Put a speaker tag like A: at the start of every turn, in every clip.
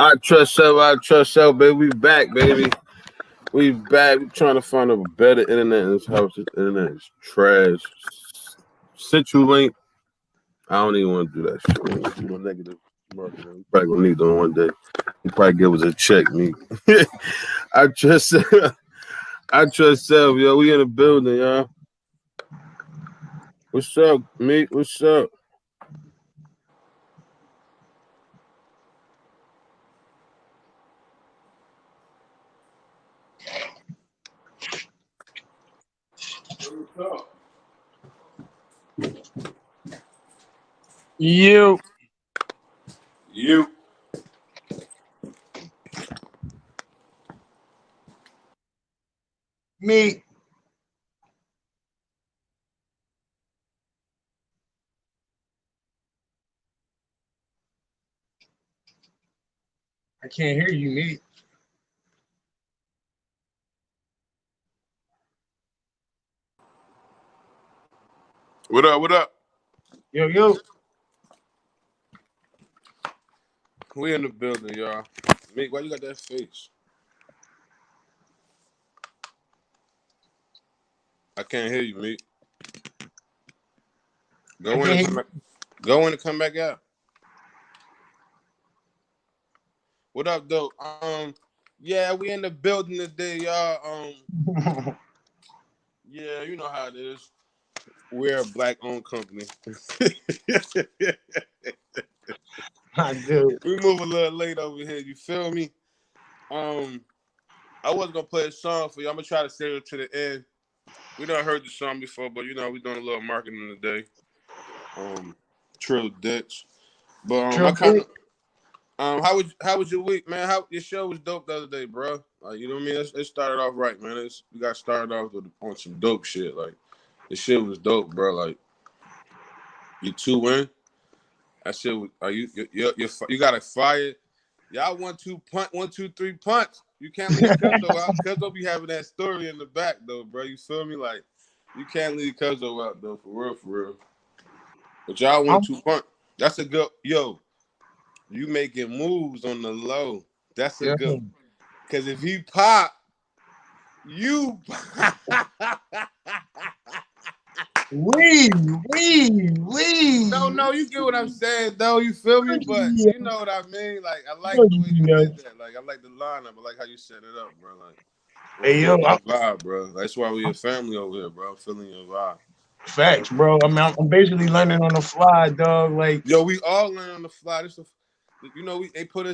A: I trust self, baby. We back, baby. We back. We trying to find a better internet in this house. This internet is trash. CenturyLink. I don't even want to do that shit. We want to do no negative marketing. We probably gonna need them one day. You probably give us a check, me. I trust self, yo. We in the building, y'all. What's up, me? What's up?
B: You. Me. I can't hear you, me.
A: What up? What up?
B: Yo.
A: We in the building, y'all. Meek, why you got that face? I can't hear you, Meek. Go in and come back out. What up, though? Yeah, we in the building today, y'all. Yeah, you know how it is. We're a black-owned company.
B: I do.
A: We move a little late over here. You feel me? I wasn't gonna play a song for you. I'm gonna try to save it to the end. We done heard the song before, but you know we doing a little marketing today. Trill Dicks. But I kind of how was your week, man? How your show was dope the other day, bro? Like, you know what I mean? It started off right, man. We got started off on some dope shit. Like, the shit was dope, bro. Like, you 2-win. That shit was. Are you got it fired? Y'all 1-2 punch. You can't leave Cuzzo out. Cuzzo be having that story in the back though, bro. You feel me? Like, you can't leave Cuzzo out though, for real. But y'all 1-2 punch. That's a good You making moves on the low. That's a good. Because if he pop, you.
B: We.
A: No, you get what I'm saying, though. You feel me? But you know what I mean? Like, I like the way you did that. Like, I like the lineup. I like how you set it up, bro. Like,
B: hey, yo,
A: vibe, bro. That's why we a family over here, bro. I'm feeling your vibe.
B: Facts, bro. I mean, I'm basically learning on the fly, dog. Like,
A: yo, we all learn on the fly. You know, they put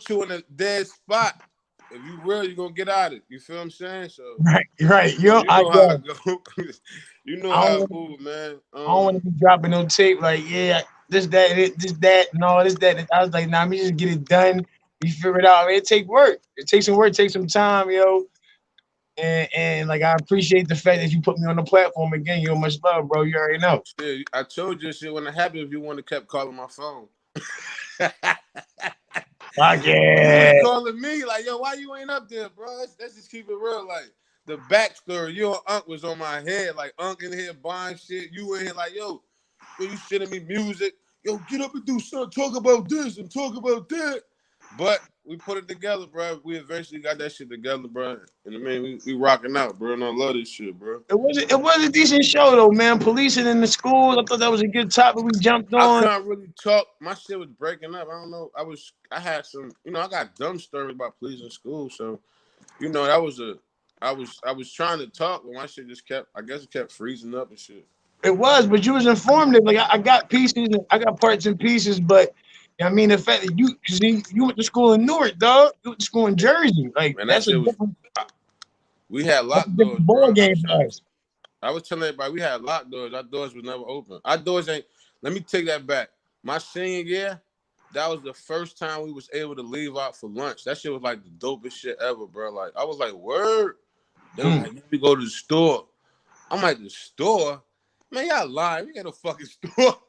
A: you in a dead spot. If you real, you're gonna get out of it. You feel what I'm saying? So
B: right. Yo,
A: you know how it go. You know how it move, man.
B: I don't want to be dropping no tape like, yeah, this, that, no, this, that. I was like, nah, me just get it done. You figure it out. I mean, it take work. It takes some work, takes some time, yo. And like, I appreciate the fact that you put me on the platform again. Yo, much love, bro. You already know.
A: Yeah, I told you shit when it happened. If you want to kept calling my phone.
B: Yeah.
A: You was calling me like, yo, why you ain't up there, bro? Let's just keep it real. Like, the backstory, you and Unc was on my head. Like, Unc in here buying shit. You in here like, yo, you sending me music. Yo, get up and do something. Talk about this and talk about that. But we put it together, bro. We eventually got that shit together, bro. And I mean, we rocking out, bro. And I love this shit, bro.
B: It was a decent show though, man. Policing in the schools. I thought that was a good topic we jumped on.
A: I can't really talk. My shit was breaking up. I don't know. I had some, I got dumb stories about policing school. So, that was I was trying to talk, but my shit just kept freezing up and shit.
B: It was, but you was informative. Like, I got pieces, I got parts and pieces, but I mean, the fact that you went to school in Newark, dog. You went to school in Jersey. Like,
A: Man,
B: that's a different.
A: We had locked doors, bro.
B: Ball game.
A: I was telling everybody we had locked doors. Our doors was never open. Our doors ain't. Let me take that back. My senior year, that was the first time we was able to leave out for lunch. That shit was like the dopest shit ever, bro. Like, I was like, word. They was like, let me go to the store. I'm like, the store? Man, y'all lying. We got a fucking store.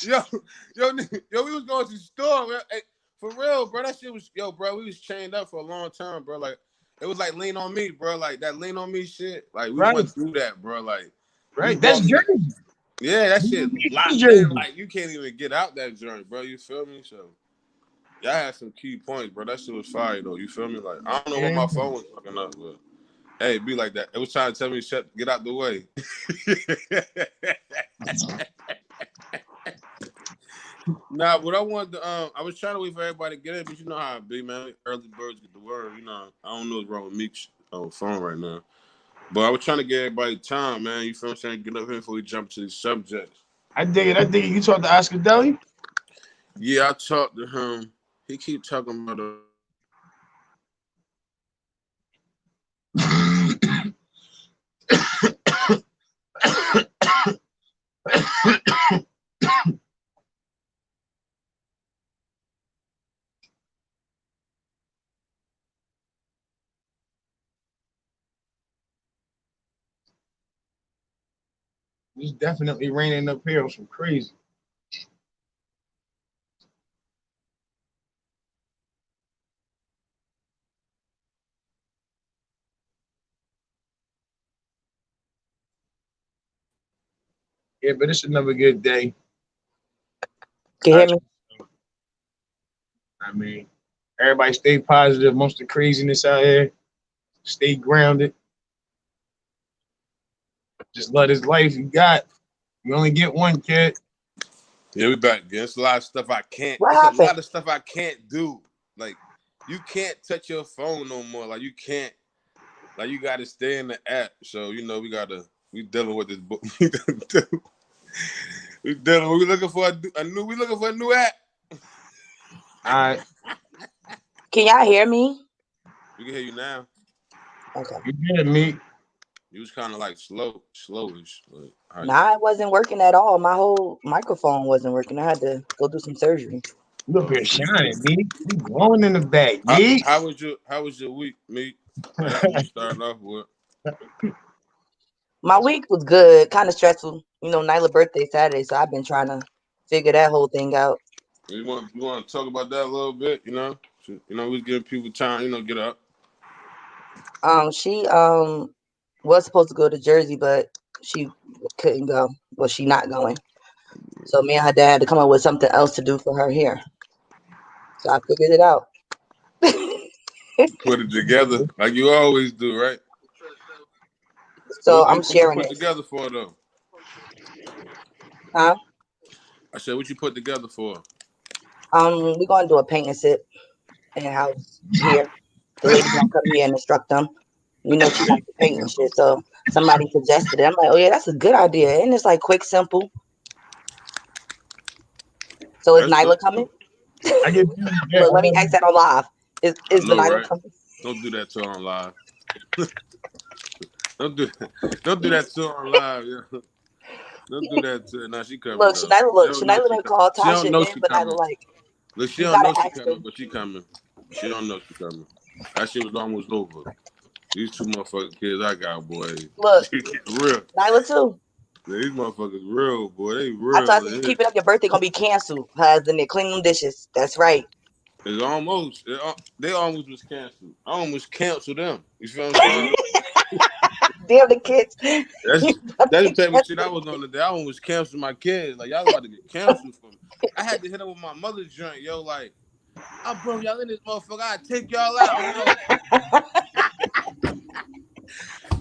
A: yo, we was going to the store. Hey, for real, bro. That shit was, bro, we was chained up for a long time, bro. Like, it was like lean on me, bro. Like, that lean on me shit. Like, we went through that, bro. Like,
B: that's Jersey.
A: Yeah, that shit locked in. Like, you can't even get out that joint, bro. You feel me? So, Y'all had some key points, bro. That shit was fire though. You feel me? Like I don't know what my phone was fucking up, but hey, be like that. It was trying to tell me get out the way. Nah, what I wanted to I was trying to wait for everybody to get in, but you know how it be, man. Early birds get the word. You know, I don't know what's wrong with Meek's phone right now. But I was trying to get everybody time, man. You feel what I'm saying? Get up here before we jump to these subjects.
B: I dig it. You talked to Oscar Deli?
A: Yeah, I talked to him. He keep talking about
B: It's definitely raining up here. Some crazy. Yeah, but it's another good day.
C: Can you hear me?
B: I mean, everybody stay positive. Most of the craziness out here. Stay grounded. Just love this life you got. You only get one, kid.
A: Yeah, we back. There's a lot of stuff I can't.
C: What
A: It's
C: happened?
A: a lot of stuff I can't do. Like, you can't touch your phone no more. Like, you can't. Like, you got to stay in the app. So, you know, we dealing with this book. we looking for a new app.
B: All right.
C: Can y'all hear me?
A: We can hear you now.
C: Okay.
B: You good, me?
A: You was kind of like slowish. Like,
C: Nah, it wasn't working at all. My whole microphone wasn't working. I had to go do some surgery.
B: You up here shining, me? You glowing in the back, me?
A: How was your week, me? That's what we started off with.
C: My week was good, kind of stressful. You know, Nyla's birthday Saturday, so I've been trying to figure that whole thing out.
A: You want to talk about that a little bit, you know? You know, we giving people time, you know, get up.
C: She was supposed to go to Jersey, but she couldn't go. Well, she not going. So me and her dad had to come up with something else to do for her here. So I figured it out.
A: Put it together like you always do, right?
C: So I'm sharing
A: what you
C: it.
A: put together for though?
C: Huh?
A: I said, what you put together for?
C: We're gonna do a paint and sip in the house here. The lady gonna come here and instruct them. You know she likes to paint and shit. So somebody suggested it. I'm like, oh yeah, that's a good idea. And it's like quick, simple. So is Nyla coming?
B: I get
C: Look, let me ask that on live. Is the Nyla
A: right?
C: coming?
A: Don't do that to her on live. Don't do that to her on live, yeah. Don't do that to her. Nah, she coming.
C: Look, Nyla done call
A: She don't
C: Tasha
A: know
C: in,
A: she
C: but Nyla
A: coming.
C: like,
A: Look, she
C: you
A: don't
C: gotta
A: know she
C: ask
A: coming,
C: them.
A: but she coming. She don't know she coming. That shit was almost over. These two motherfucking kids I got, boy.
C: Look,
A: real.
C: Nyla too.
A: Yeah, these motherfuckers real, boy. They real.
C: I told you, keep it up. Your birthday gonna be canceled. Husband, they clean them dishes. That's right.
A: It's almost. They almost was canceled. I almost canceled them. You feel what I'm saying?
C: Damn the kids.
A: That's the type of shit I was on today. I almost canceled my kids. Like, y'all about to get canceled for me. I had to hit up with my mother's joint, yo. Like, I brought y'all in this motherfucker. I take y'all out, yo.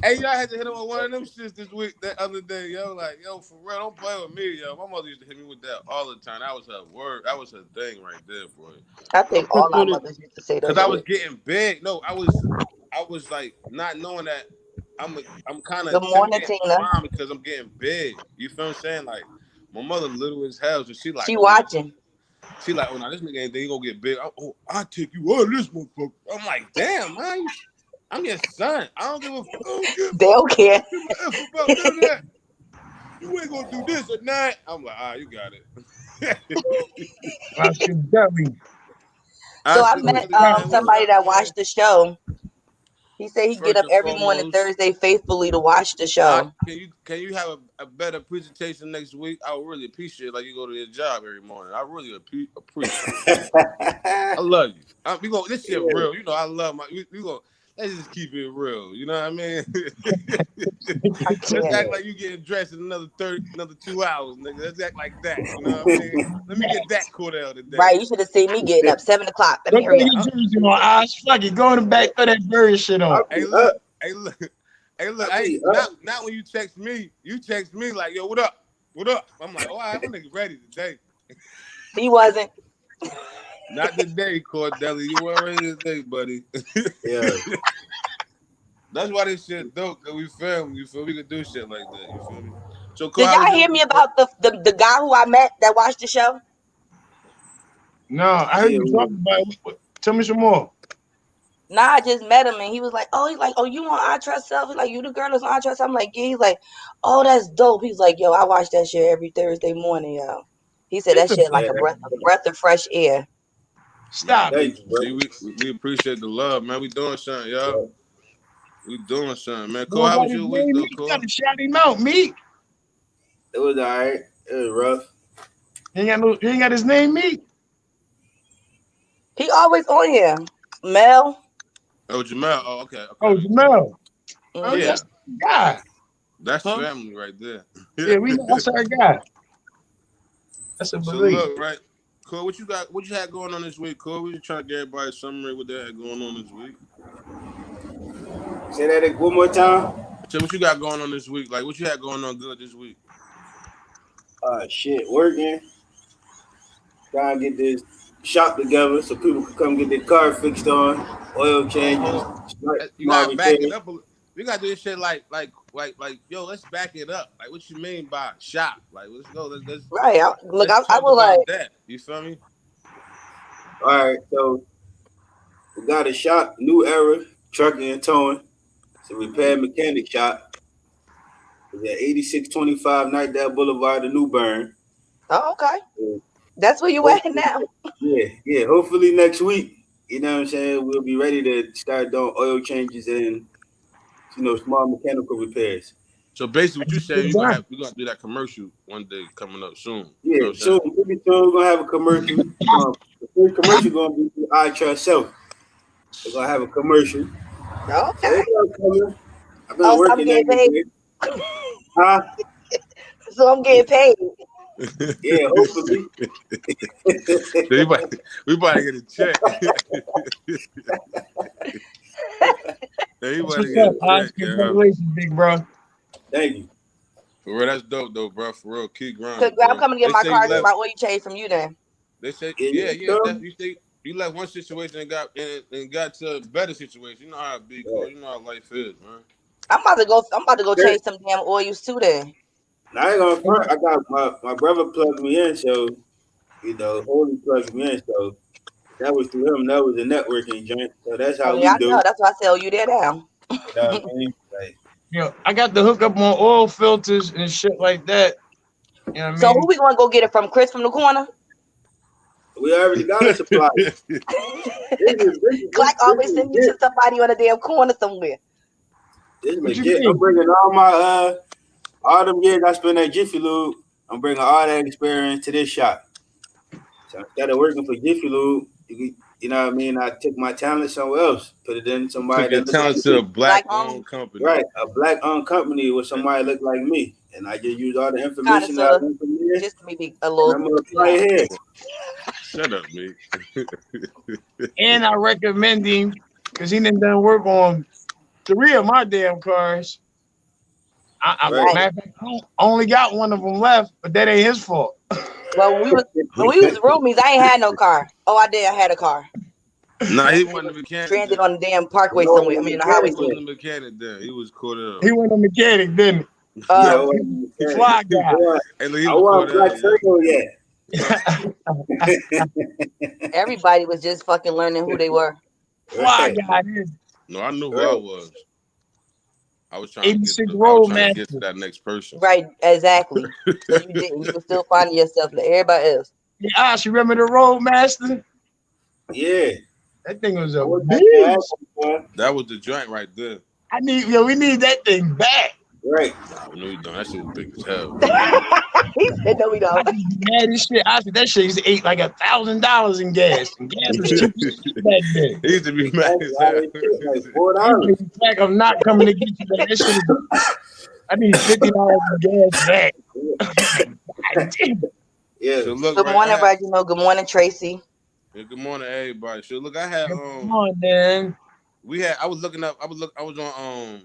A: Hey, y'all had to hit him with one of them shits this week, that other day, yo. Like, yo, for real, don't play with me, yo. My mother used to hit me with that all the time. That was her word. That was her thing right there, boy.
C: I think all our mothers used to say that.
A: Because I was getting big. No, I was like not knowing that I'm kind of
C: Good morning,
A: intimidating
C: Tina.
A: my mom because I'm getting big. You feel what I'm saying? Like, my mother little as hell, so she like,
C: She watching.
A: She like, oh, now this nigga ain't he gonna get big. I'll take you out of this motherfucker. I'm like, damn, man. I'm your son. I don't give a fuck.
C: They don't care.
A: About none of that. You ain't gonna do this or not. I'm like, you got it.
B: Oscar Deli.
C: So I met somebody that watched the show. He said he get up every morning Thursday faithfully to watch the show.
A: Can you have a better presentation next week? I would really appreciate it. Like you go to your job every morning. I really appreciate it. I love you. We go. This shit real. You know I love my. We go. let's just keep it real. You know what I mean?
C: I
A: Let's
C: can't.
A: act like you getting dressed in another 2 hours, nigga. Let's act like that. You know what I mean? Let me get that Cordell today.
C: Right, you should have seen me getting up 7 o'clock. Let me
B: Don't
C: hurry
B: put
C: up.
B: your jersey on. Eyes, fuck it. Go in the back, throw that bird shit on.
A: Hey, look. Not when you text me like, yo, what up? What up? I'm like, oh, all right, my nigga ready today.
C: He wasn't.
A: Not today, Cordell. You weren't ready today, buddy.
D: Yeah.
A: That's why this shit dope. That we film. You feel? We could do shit like that. You feel me? So,
C: Did y'all hear me about the guy who I met that watched the show?
B: No, I heard you talking about it. Tell me some more.
C: Nah, I just met him and he was like, oh, you on I Trust Self? He's like, you the girl that's on I Trust? I'm like, yeah. He's like, oh, that's dope. He's like, yo, I watch that shit every Thursday morning, yo. He said that shit like a breath of fresh air.
B: Stop.
A: See, we appreciate the love, man. We doing something, y'all. We doing something, man. Cole, how was your week, though, Cole?
B: You gotta shout him out, Meek.
D: It was all right. It was rough.
B: You ain't got his name, Meek.
C: He always on here. Mel.
A: Oh, Jamel. Oh, okay.
B: Oh, Jamel. Oh,
A: yeah.
B: That's the guy.
A: That's family right there.
B: Yeah, we know that's our guy. That's a belief.
A: So look, right, Cole, what you had going on this week, Cole? We just trying to get everybody a summary what they had going on this week.
D: Say that one more time.
A: So what you got going on this week? Like, what you had going on good this week?
D: Shit, working. Trying to get this shop together so people can come get their car fixed on, oil changes.
A: You gotta back it up. We gotta do this shit like, yo, let's back it up. Like, what you mean by shop? Like, let's go. Let's
C: right. I
A: talk
C: will
A: about
C: like
A: that. You feel me?
D: All right, so we got a shop, New Era Trucking and Towing. It's a repair mechanic shop. It's at 8625 Nightdale Boulevard in New Bern.
C: Oh, okay. That's where you at now.
D: Yeah. Hopefully next week, you know what I'm saying, we'll be ready to start doing oil changes and small mechanical repairs.
A: So basically, what you say, we're gonna do that commercial one day coming up soon.
D: Yeah,
A: you know
D: soon. Pretty soon we're gonna have a commercial. The first commercial gonna be through I Trust Self. We're gonna have a commercial.
C: Okay.
D: So I've been working.
C: I'm getting paid.
D: Huh?
C: So I'm getting paid.
D: Yeah, hopefully.
A: we about to get a check.
B: Congratulations, big bro.
D: Thank you.
A: For real, that's dope, though, bro. For real, keep grinding.
C: I'm coming to get my car and my oil change from you then.
A: They say, you left one situation and got to a better situation. You know how it be, cool. You know how life is, man.
C: I'm about to go change some damn oils too then.
D: Now, I ain't gonna front. I got my brother plugged me in, so Holy plugged me in, so that was through him. That was a networking joint, so that's how we do.
C: Know. That's why I tell you there now.
D: You know what I mean? Like,
B: I got the hookup on oil filters and shit like that. You know what I mean?
C: So who we gonna go get it from? Chris from the corner?
D: We already got a supplier.
C: Clark always send you to somebody on a damn corner somewhere.
D: This legit. I'm bringing all them years I spent at Jiffy Lube, I'm bringing all that experience to this shop. So instead of working for Jiffy Lube, you know what I mean? I took my talent somewhere else, put it in somebody.
A: Took your talent to a black-owned company.
D: Right, a black-owned company with somebody look like me. And I just use all the information I learned from there.
C: Just maybe a little.
D: I'm going to play ahead.
A: Shut up, me.
B: And I recommend him because he done work on 3 of my damn cars. I only got one of them left, but that ain't his fault.
C: Well, when we was roomies, I ain't had no car. Oh, I did. I had a car.
A: Nah, he wasn't a mechanic.
C: Stranded on the damn parkway somewhere. I mean, the highway.
A: He wasn't a mechanic there. He was Cordell.
B: He wasn't a mechanic, didn't he? Fly guy.
D: I want black circle yet.
C: Everybody was just fucking learning who they were.
B: Fly guy.
A: No, I knew who I was. I was trying to get to that next person.
C: Right, exactly. You didn't. You were still finding yourself like everybody else.
B: Yeah, you remember the Roadmaster?
D: Yeah.
B: That thing was a
A: That was the joint right there.
B: we need that thing back.
D: Right.
A: Nah, no, we don't. That shit was big as hell.
C: He said, "No, we
B: I
C: don't."
B: just be mad as shit. I said that shit used to eat like $1,000 in gas. And gas was cheap as shit back then.
A: He used to be mad
D: That's
A: as
D: why
A: hell.
D: they shit like
B: You
D: $4.
B: pay the fact of not coming to get you. Like, that shit is, I need $50 in gas back. Like, God damn.
D: Yeah.
A: So look,
C: Good
A: right, I
C: morning,
A: had.
C: Reginald. Good morning, Tracy.
A: Yeah, good morning, everybody. So look, I had
B: Come on, man.
A: I was looking up. I was on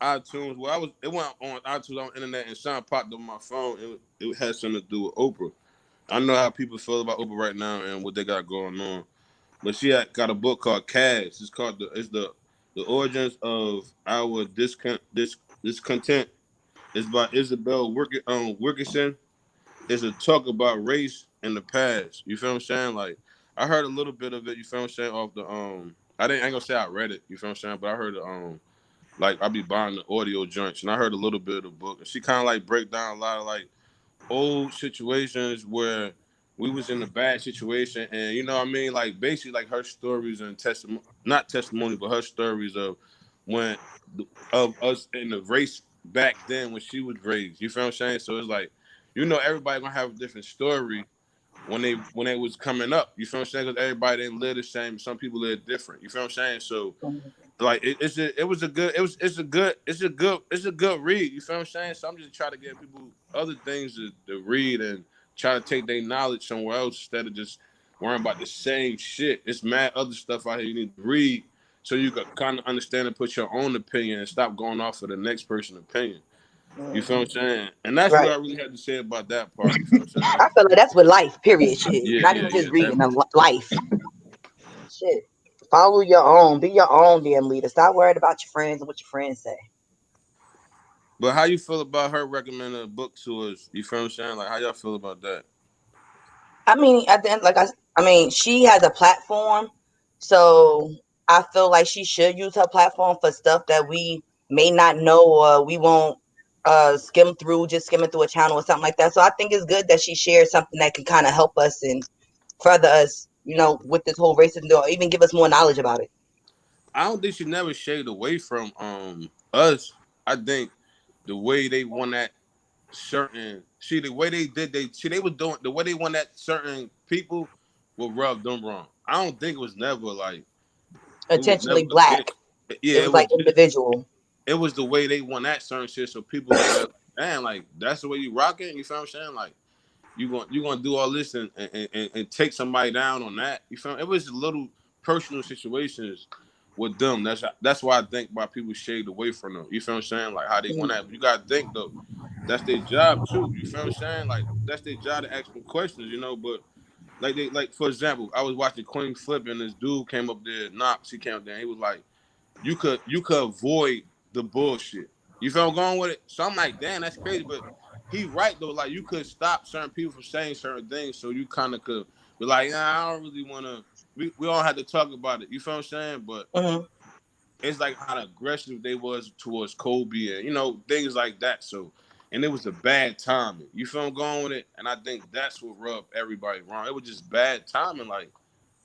A: iTunes. Well, it went on iTunes on the internet, and Sean popped up on my phone. It had something to do with Oprah. I know how people feel about Oprah right now and what they got going on. But she got a book called Cash. It's called the origins of our discontent. It's by Isabel Wilkerson. It's a talk about race in the past. You feel what I'm saying? Like I heard a little bit of it. You feel what I'm saying? Off the I ain't gonna say I read it. You feel what I'm saying? But I heard like I be buying the audio joints, and I heard a little bit of the book, and she kind of like break down a lot of like old situations where we was in a bad situation, and you know what I mean, like basically like her stories and testimony, not testimony, but her stories of when of us in the race back then when she was raised. You feel what I'm saying? So it's like, you know, everybody gonna have a different story when they was coming up. You feel what I'm saying? Because everybody didn't live the same. Some people live different. You feel what I'm saying? So like it's a good read. You feel what I'm saying? So I'm just trying to get people other things to read and try to take their knowledge somewhere else instead of just worrying about the same shit. It's mad other stuff out here you need to read so you can kind of understand and put your own opinion and stop going off of the next person's opinion. You feel what I'm saying? And that's what
C: Right.
A: I really had to say about that part. You feel what I'm saying?
C: I feel like that's with life. Period. Shit. Not even
A: Yeah,
C: just reading.
A: definitely.
C: Life. Shit. Follow your own. Be your own damn leader. Stop worried about your friends and what your friends say.
A: But how you feel about her recommending a book to us? You feel what I'm saying? Like how y'all feel about that?
C: I mean, at the end, I mean, she has a platform, so I feel like she should use her platform for stuff that we may not know or we won't skim through, just skimming through a channel or something like that. So I think it's good that she shares something that can kind of help us and further us, with this whole racism, or even give us more knowledge about it.
A: I don't think she never shaded away from us. I think the way they won that the way they did they was doing the way they won that certain people would rub them wrong. I don't think it was never like it was never
C: Intentionally black.
A: yeah,
C: It was like individual.
A: it was the way they won that certain shit so people look at damn like that's the way you rocking, you feel what I'm saying? Like you gonna do all this and take somebody down on that. You feel it was little personal situations with them. That's why I think why people shade away from them. You feel what I'm saying? Like how they want that. But you gotta think though, that's their job too. You feel what I'm saying? Like that's their job to ask them questions, but like for example, I was watching Queen Flip and this dude came up there, Knox, he came up there, and he was like, you could avoid the bullshit. You feel I'm going with it? So I'm like, damn, that's crazy. But he right though, like you could stop certain people from saying certain things, so you kind of could be like, nah, I don't really want to. We don't have to talk about it. You feel what I'm saying? But it's like how aggressive they was towards Kobe and things like that. So, and it was a bad timing. You feel I'm going with it? And I think that's what rubbed everybody wrong. It was just bad timing. Like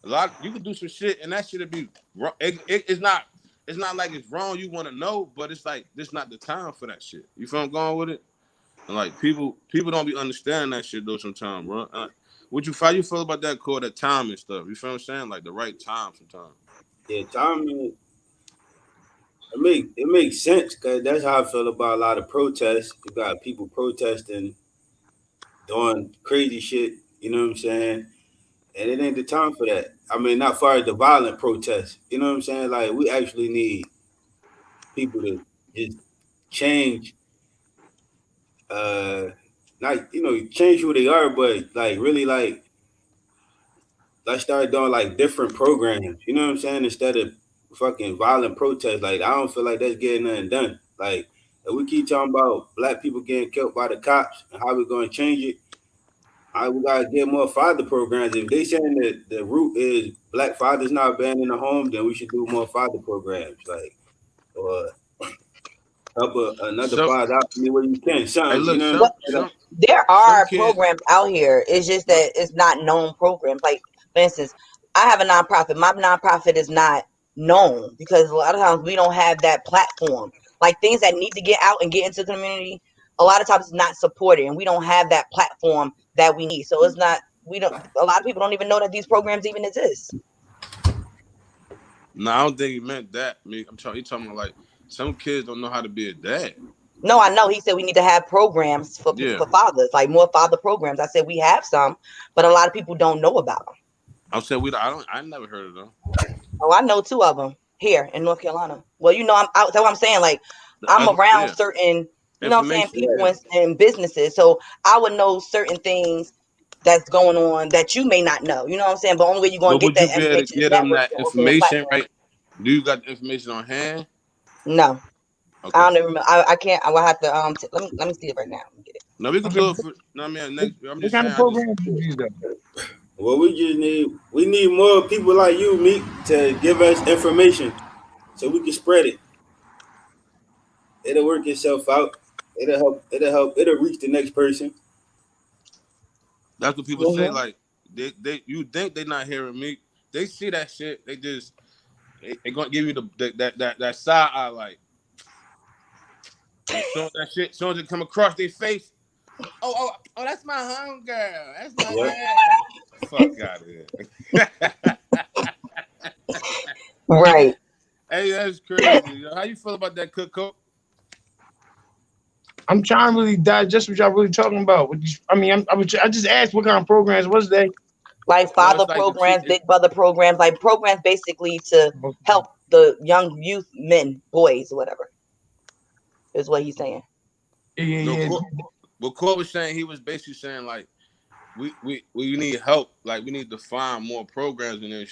A: a lot, you could do some shit and that shit'd be wrong. It's not. It's not like it's wrong. You want to know, but it's like this not the time for that shit. You feel I'm going with it? And like people don't be understanding that shit though sometimes, bro. How you feel about that called that time and stuff? You feel what I'm saying? Like the right time sometimes.
D: Yeah, timing. It makes sense because that's how I feel about a lot of protests. You got people protesting, doing crazy shit. You know what I'm saying? And it ain't the time for that. I mean, not far as the violent protests. You know what I'm saying? Like we actually need people to just change. Not change who they are, but like really like let's start doing like different programs. You know what I'm saying? Instead of fucking violent protests. Like I don't feel like that's getting nothing done. Like if we keep talking about black people getting killed by the cops and how we gonna change it, we gotta get more father programs. If they saying that the root is black fathers not being in the home, then we should do more father programs. Like or help another
A: So,
D: father out anywhere you can.
A: hey,
D: Something, you
A: look,
D: know.
C: There
A: some
C: are
A: kids.
C: programs out here. It's just that it's not known programs. Like, for instance, I have a nonprofit. My nonprofit is not known because a lot of times we don't have that platform. like things that need to get out and get into the community, a lot of times it's not supported, and we don't have that platform that we need. So it's not. A lot of people don't even know that these programs even exist.
A: No, I don't think he meant that. I mean, he talking about like some kids don't know how to be a dad.
C: No, I know. He said we need to have programs for fathers, like more father programs. I said we have some, but a lot of people don't know about them.
A: I said I never heard of them.
C: Oh, I know 2 of them here in North Carolina. Well, you know, that's what I'm saying. Like, I'm around certain, you know what I'm saying, people and businesses. So I would know certain things that's going on that you may not know. You know what I'm saying? But only way you're going to get that information.
A: Get them that information, right? Do you got the information on hand?
C: No. Okay. I don't even remember. I can't. I will have to. Let me see it right now. Get it.
A: No, we can do it for. No, I mean, next. I'm just saying.
D: Well, we need more people like you, Meek, to give us information so we can spread it. It'll work itself out. It'll help. It'll reach the next person.
A: That's what people say. Like you think they're not hearing me. They see that shit. They just they gonna give you that side eye like. So that shit, soon as it come across their face, oh, that's my home girl. That's my girl. Fuck out of here.
C: Right.
A: Hey, that's crazy. How you feel about that, Cook?
B: I'm trying to really digest what y'all really talking about. I mean, I just asked what kind of programs was they?
C: Like father programs, big brother programs, like programs basically to help the young youth men, boys, or whatever. Is what he's saying.
B: Yeah.
A: What Cole was saying, he was basically saying like, we need help. Like we need to find more programs, and then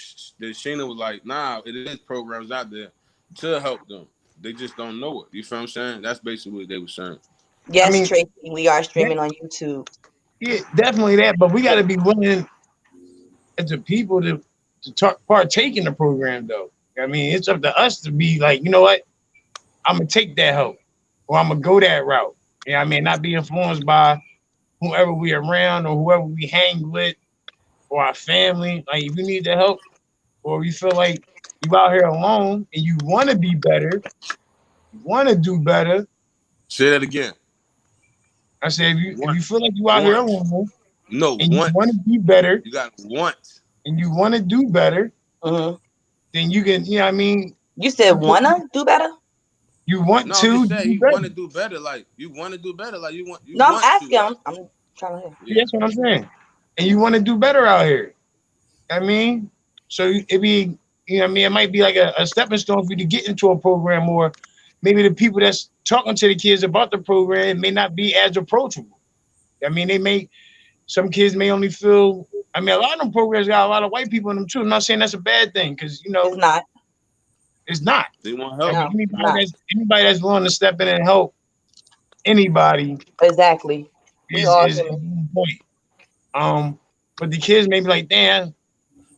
A: Sheena was like, nah, it is programs out there to help them. They just don't know it. You feel what I'm saying? That's basically what they were saying.
C: Yes, I mean, Tracy, we are streaming on YouTube.
B: Yeah, definitely that. But we got to be willing as a people to partake in the program, though. I mean, it's up to us to be like, you know what? I'm gonna take that help. Or I'm gonna go that route. Yeah, I mean, not be influenced by whoever we around or whoever we hang with or our family. Like, if you need the help or you feel like you out here alone and you want to be better, you want to do better.
A: Say that again.
B: I said, if you feel like you out here alone,
A: and
B: you want to be better,
A: you got want,
B: and you want to do better, then you can. You know what I mean?
C: You said wanna do better.
B: You want to
A: do you want to do better, like you want to do better, like you want.
C: No, I'm asking. I'm trying to hear.
B: Yeah, that's what I'm saying. And you want to do better out here. I mean, so it be, you know what I mean? It might be like a stepping stone for you to get into a program, or maybe the people that's talking to the kids about the program may not be as approachable. I mean, some kids may only feel. I mean, a lot of them programs got a lot of white people in them too. I'm not saying that's a bad thing, because you know
C: it's not.
B: It's not.
A: They want help.
B: I mean, anybody that's willing to step in and help anybody.
C: Exactly.
B: Is one point. But the kids may be like, damn,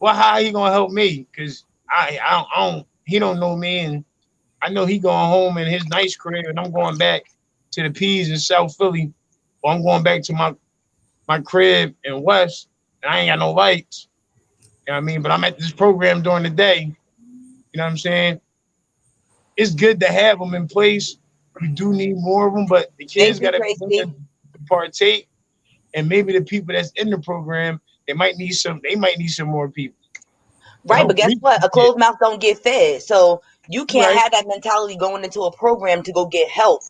B: well, how are you gonna help me? Because I don't. He don't know me, and I know he going home in his nice crib, and I'm going back to the P's in South Philly, or I'm going back to my crib in West, and I ain't got no lights. You know what I mean? But I'm at this program during the day. You know what I'm saying? It's good to have them in place. We do need more of them, but the kids got to partake, and maybe the people that's in the program, they might need some more people.
C: Right, but guess what? A closed mouth don't get fed. So you can't have that mentality going into a program to go get help.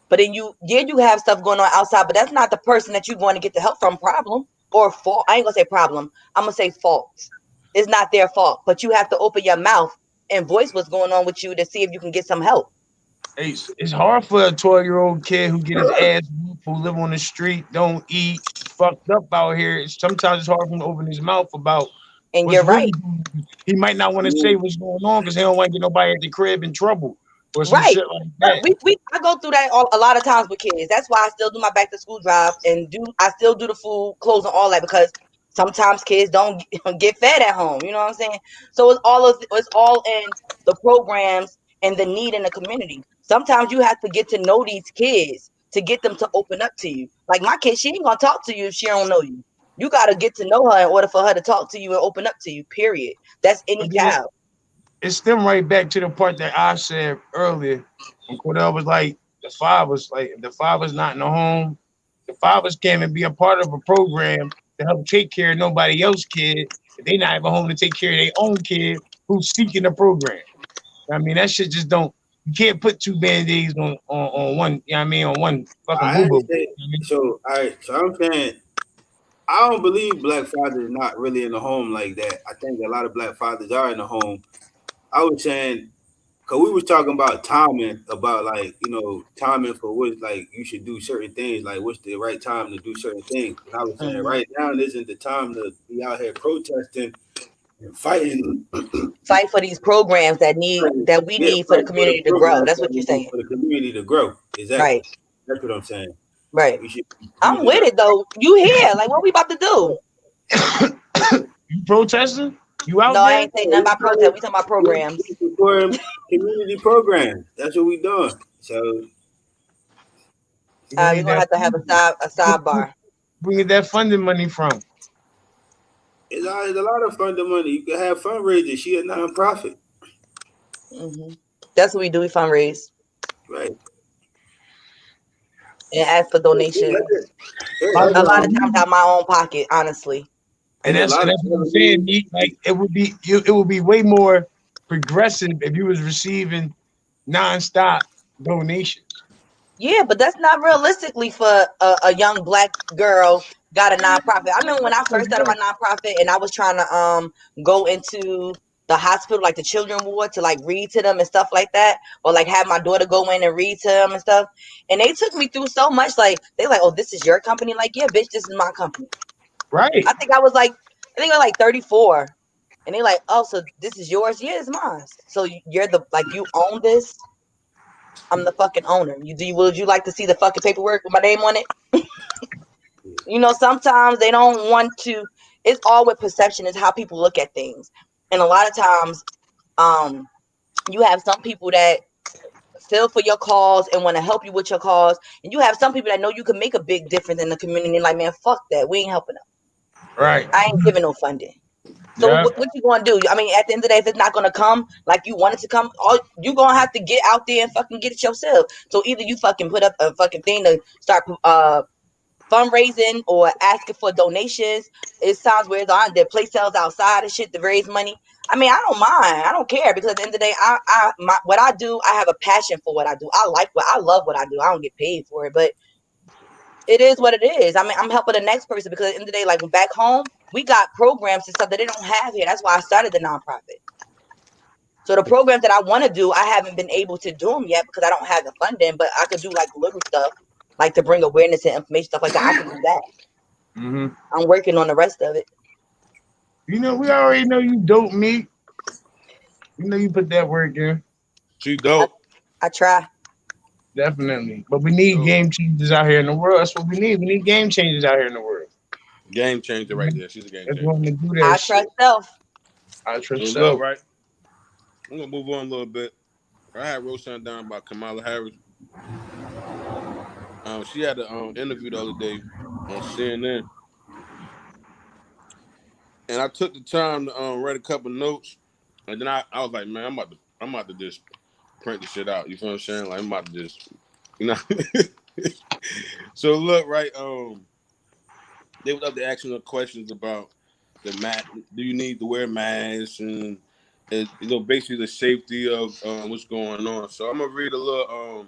C: But then you have stuff going on outside, but that's not the person that you're going to get the help from. Problem or fault. I ain't gonna say problem. I'm gonna say fault. It's not their fault, but you have to open your mouth and voice what's going on with you to see if you can get some help.
B: It's hard for a 12-year-old kid who get his ass whooped, who live on the street, don't eat, fucked up out here. Sometimes it's hard for him to open his mouth about.
C: And you're right.
B: He might not want to say what's going on because he don't want to get nobody at the crib in trouble or some shit like that.
C: I go through that a lot of times with kids. That's why I still do my back to school drive and I still do the food, clothes, and all that, because sometimes kids don't get fed at home. You know what I'm saying? So it's all in the programs and the need in the community. Sometimes you have to get to know these kids to get them to open up to you. Like my kid, she ain't gonna talk to you if she don't know you. You gotta get to know her in order for her to talk to you and open up to you. Period. That's any child.
B: It's them right back to the part that I said earlier. when Cordell was like, the fathers, like if the father's not in the home, the fathers can't even be a part of a program to help take care of nobody else's kid. If they not even home to take care of their own kid who's seeking the program. I mean, that shit just don't. You can't put two band-aids on one. You know what I mean? On one fucking
D: I
B: boo-boo.
D: understand.
B: You know what I mean?
D: So, all right. So I'm saying I don't believe black fathers not really in the home like that. I think a lot of black fathers are in the home. I was saying, cause we was talking about timing, about like timing for what like you should do certain things, like what's the right time to do certain things. And I was saying right now isn't the time to be out here protesting and fighting.
C: Fight for these programs that we need for the community to grow. That's what you're saying.
D: For the community to grow. Exactly.
C: Right.
D: That's what I'm saying.
C: Right.
D: We should
C: I'm with it though. You here? Like, what we about to do?
B: You protesting? You out
C: No,
B: there?
C: I ain't saying nothing about protest. We talking about programs.
D: Community programs. That's what we doing. So
C: We're gonna have a sidebar.
B: Where get that funding money from?
D: It's a lot of funding money. You can have fundraisers. She a nonprofit.
C: That's what we do. We fundraise.
D: Right.
C: And ask for donations. A lot of times out of my own pocket, honestly.
B: And that's what I'm saying. Like it would be way more progressive if you was receiving nonstop donations.
C: Yeah, but that's not realistically for a young black girl got a nonprofit. I remember when I first started my nonprofit and I was trying to go into the hospital, like the children ward, to like read to them and stuff like that, or like have my daughter go in and read to them and stuff. And they took me through so much. Like they like, oh, this is your company. Like, yeah, bitch, this is my company.
B: Right.
C: I think I was like 34, and they like, oh, so this is yours? Yeah, it's mine. So you're you own this. I'm the fucking owner. Would you like to see the fucking paperwork with my name on it? Sometimes they don't want to. It's all with perception. Is how people look at things, and a lot of times, you have some people that feel for your cause and want to help you with your cause, and you have some people that know you can make a big difference in the community. Like, man, fuck that. We ain't helping them.
B: Right.
C: I ain't giving no funding. So what you gonna do? I mean, at the end of the day, if it's not gonna come like you want it to come, you gonna have to get out there and fucking get it yourself. So either you fucking put up a fucking thing to start fundraising or asking for donations. It sounds weird. Their place sales outside and shit to raise money. I mean, I don't mind. I don't care because at the end of the day, what I do, I have a passion for what I do. I love what I do. I don't get paid for it, but it is what it is. I mean, I'm helping the next person because at the end of the day, like back home, we got programs and stuff that they don't have here. That's why I started the nonprofit. So the programs that I want to do, I haven't been able to do them yet because I don't have the funding, but I could do like little stuff, like to bring awareness and information, stuff like that. I can do that. I'm working on the rest of it.
B: We already know you dope, me. You put that work in.
A: She dope.
C: I try.
B: Definitely. But we need game changers out here in the world. That's what we need. We need game changers out here in the world.
A: Game changer right there. She's a game changer.
B: To do that
C: I trust self.
B: I trust self.
A: Right. I'm going to move on a little bit. I had wrote something down about Kamala Harris. She had an interview the other day on CNN. And I took the time to write a couple notes. And then I was like, man, I'm about to just print the shit out. You feel what I'm saying? Like, I'm about to just, So look, right, they was up to asking her questions about the mask. Do you need to wear masks and basically the safety of what's going on. So I'm gonna read a little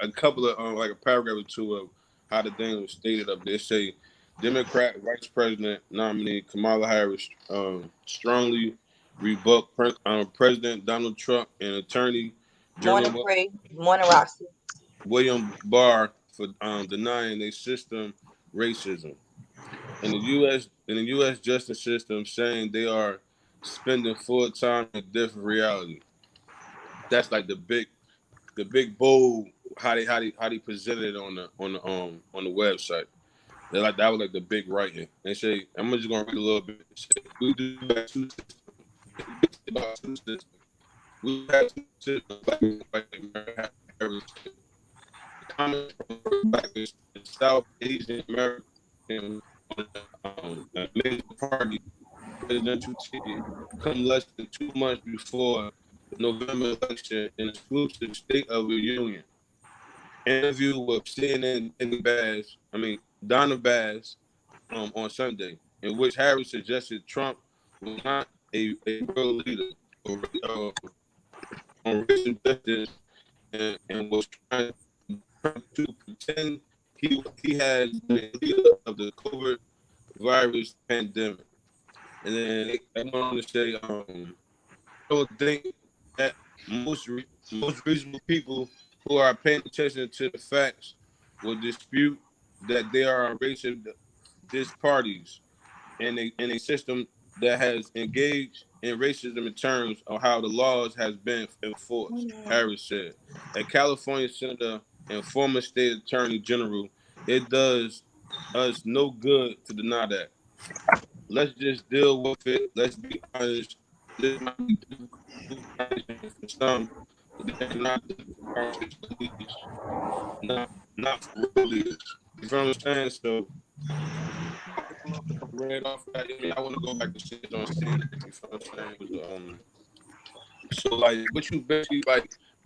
A: a couple of like a paragraph or two of how the thing was stated up there. Say Democrat Vice President nominee Kamala Harris strongly rebuked President Donald Trump and Attorney General William Barr for denying a system racism. In the U.S. justice system, saying they are spending full time in a different reality. That's like the big bold how they presented it on the website. They like that was like the big writing. They say I'm just gonna read a little bit. Say, we do have two systems. We have two systems. Common in South Asian American major party presidential ticket come less than 2 months before the November election in exclusive State of the Union interview with CNN Donna Bass on Sunday, in which Harris suggested Trump was not a real leader on racial justice and was trying to pretend he had the leader of the COVID virus pandemic. And then I want to say, I would think that most reasonable people who are paying attention to the facts will dispute that there are racist parties in a system that has engaged in racism in terms of how the laws has been enforced. Harris said, a California senator and former state attorney general, it does us no good to deny that. Let's just deal with it. Let's be honest. This might be difficult for some, but that's not not for real leaders. You feel what I'm saying? So read off that. I want to go back to shit on scene. You feel what I'm saying? So like, what you basically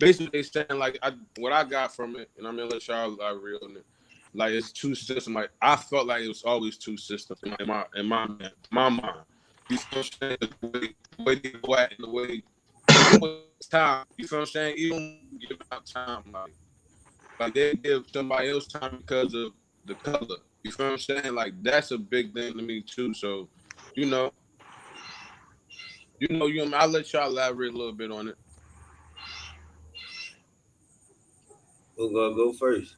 A: they saying like what I got from it, and I'm gonna let y'all real it. Like it's two systems. Like I felt like it was always two systems in my mind. You feel what I'm saying? The way they go at and the way it's time. You feel what I'm saying? Even give out time, like they give somebody else time because of the color. You feel what I'm saying? Like that's a big thing to me too. So, I'll let y'all elaborate a little bit on it.
D: Who's gonna go first?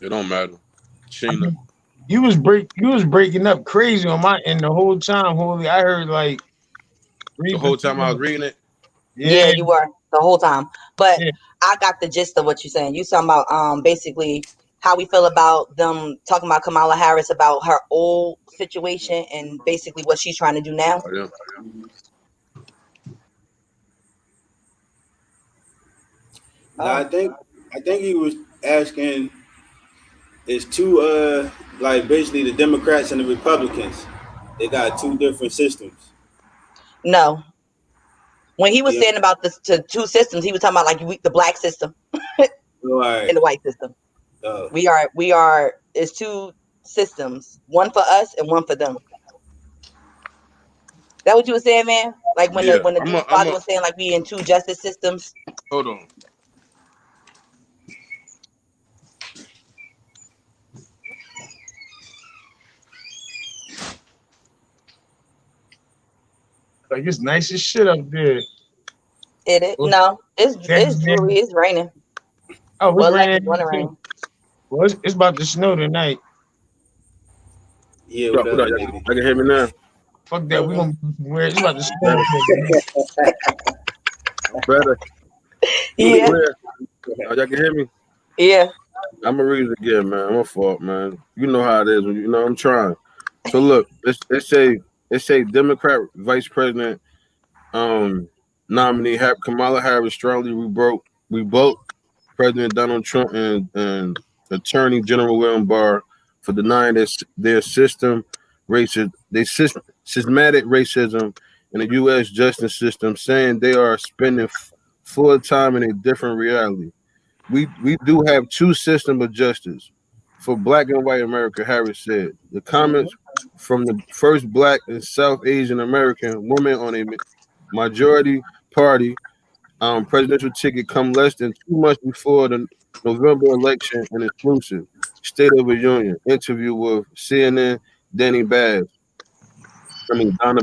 A: It don't matter. Sheena.
B: You was breaking up crazy on my end the whole time. Holy, I heard like
A: the whole time I was reading it.
C: Yeah, you were the whole time. But I got the gist of what you're saying. You talking about basically how we feel about them talking about Kamala Harris about her old situation and basically what she's trying to do now.
A: Oh, yeah.
D: No, I think he was asking it's two like basically the Democrats and the Republicans. They got two different systems.
C: No. When he was saying about the two systems, he was talking about like the black system and the white system. We are it's two systems, one for us and one for them. That what you were saying, man? Like when the father was saying like we in two justice systems.
A: Hold on.
B: Like it's nice as shit up there.
C: It is no, it's dreary. It's raining.
B: Oh, it's raining.
C: Rain.
B: Well, it's about to snow tonight.
D: Yeah,
A: I can hear me now.
B: Fuck that. We gonna wear. It's about to snow.
A: Better.
C: Yeah.
A: Y'all can hear me.
C: Yeah.
A: I'm gonna read it again, man. I'm a fault, man. You know how it is. I'm trying. So look, it's a Democrat Vice President nominee Kamala Harris strongly rebut President Donald Trump and Attorney General William Barr for denying their systematic racism in the U.S. justice system, saying they are spending full time in a different reality. We do have two systems of justice for Black and white America, Harris said. The comments from the first Black and South Asian American woman on a majority party presidential ticket come less than 2 months before the November election in exclusive State of the Union interview with CNN Donna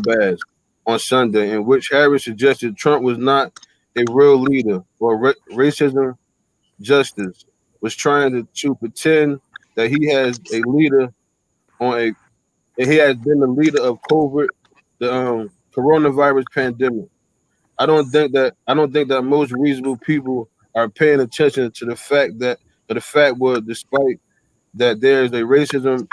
A: Bass on Sunday, in which Harris suggested Trump was not a real leader or racism justice, was trying to pretend that he has a leader he has been the leader of COVID, the coronavirus pandemic. I don't think that most reasonable people are paying attention to the fact that despite that there is a racism,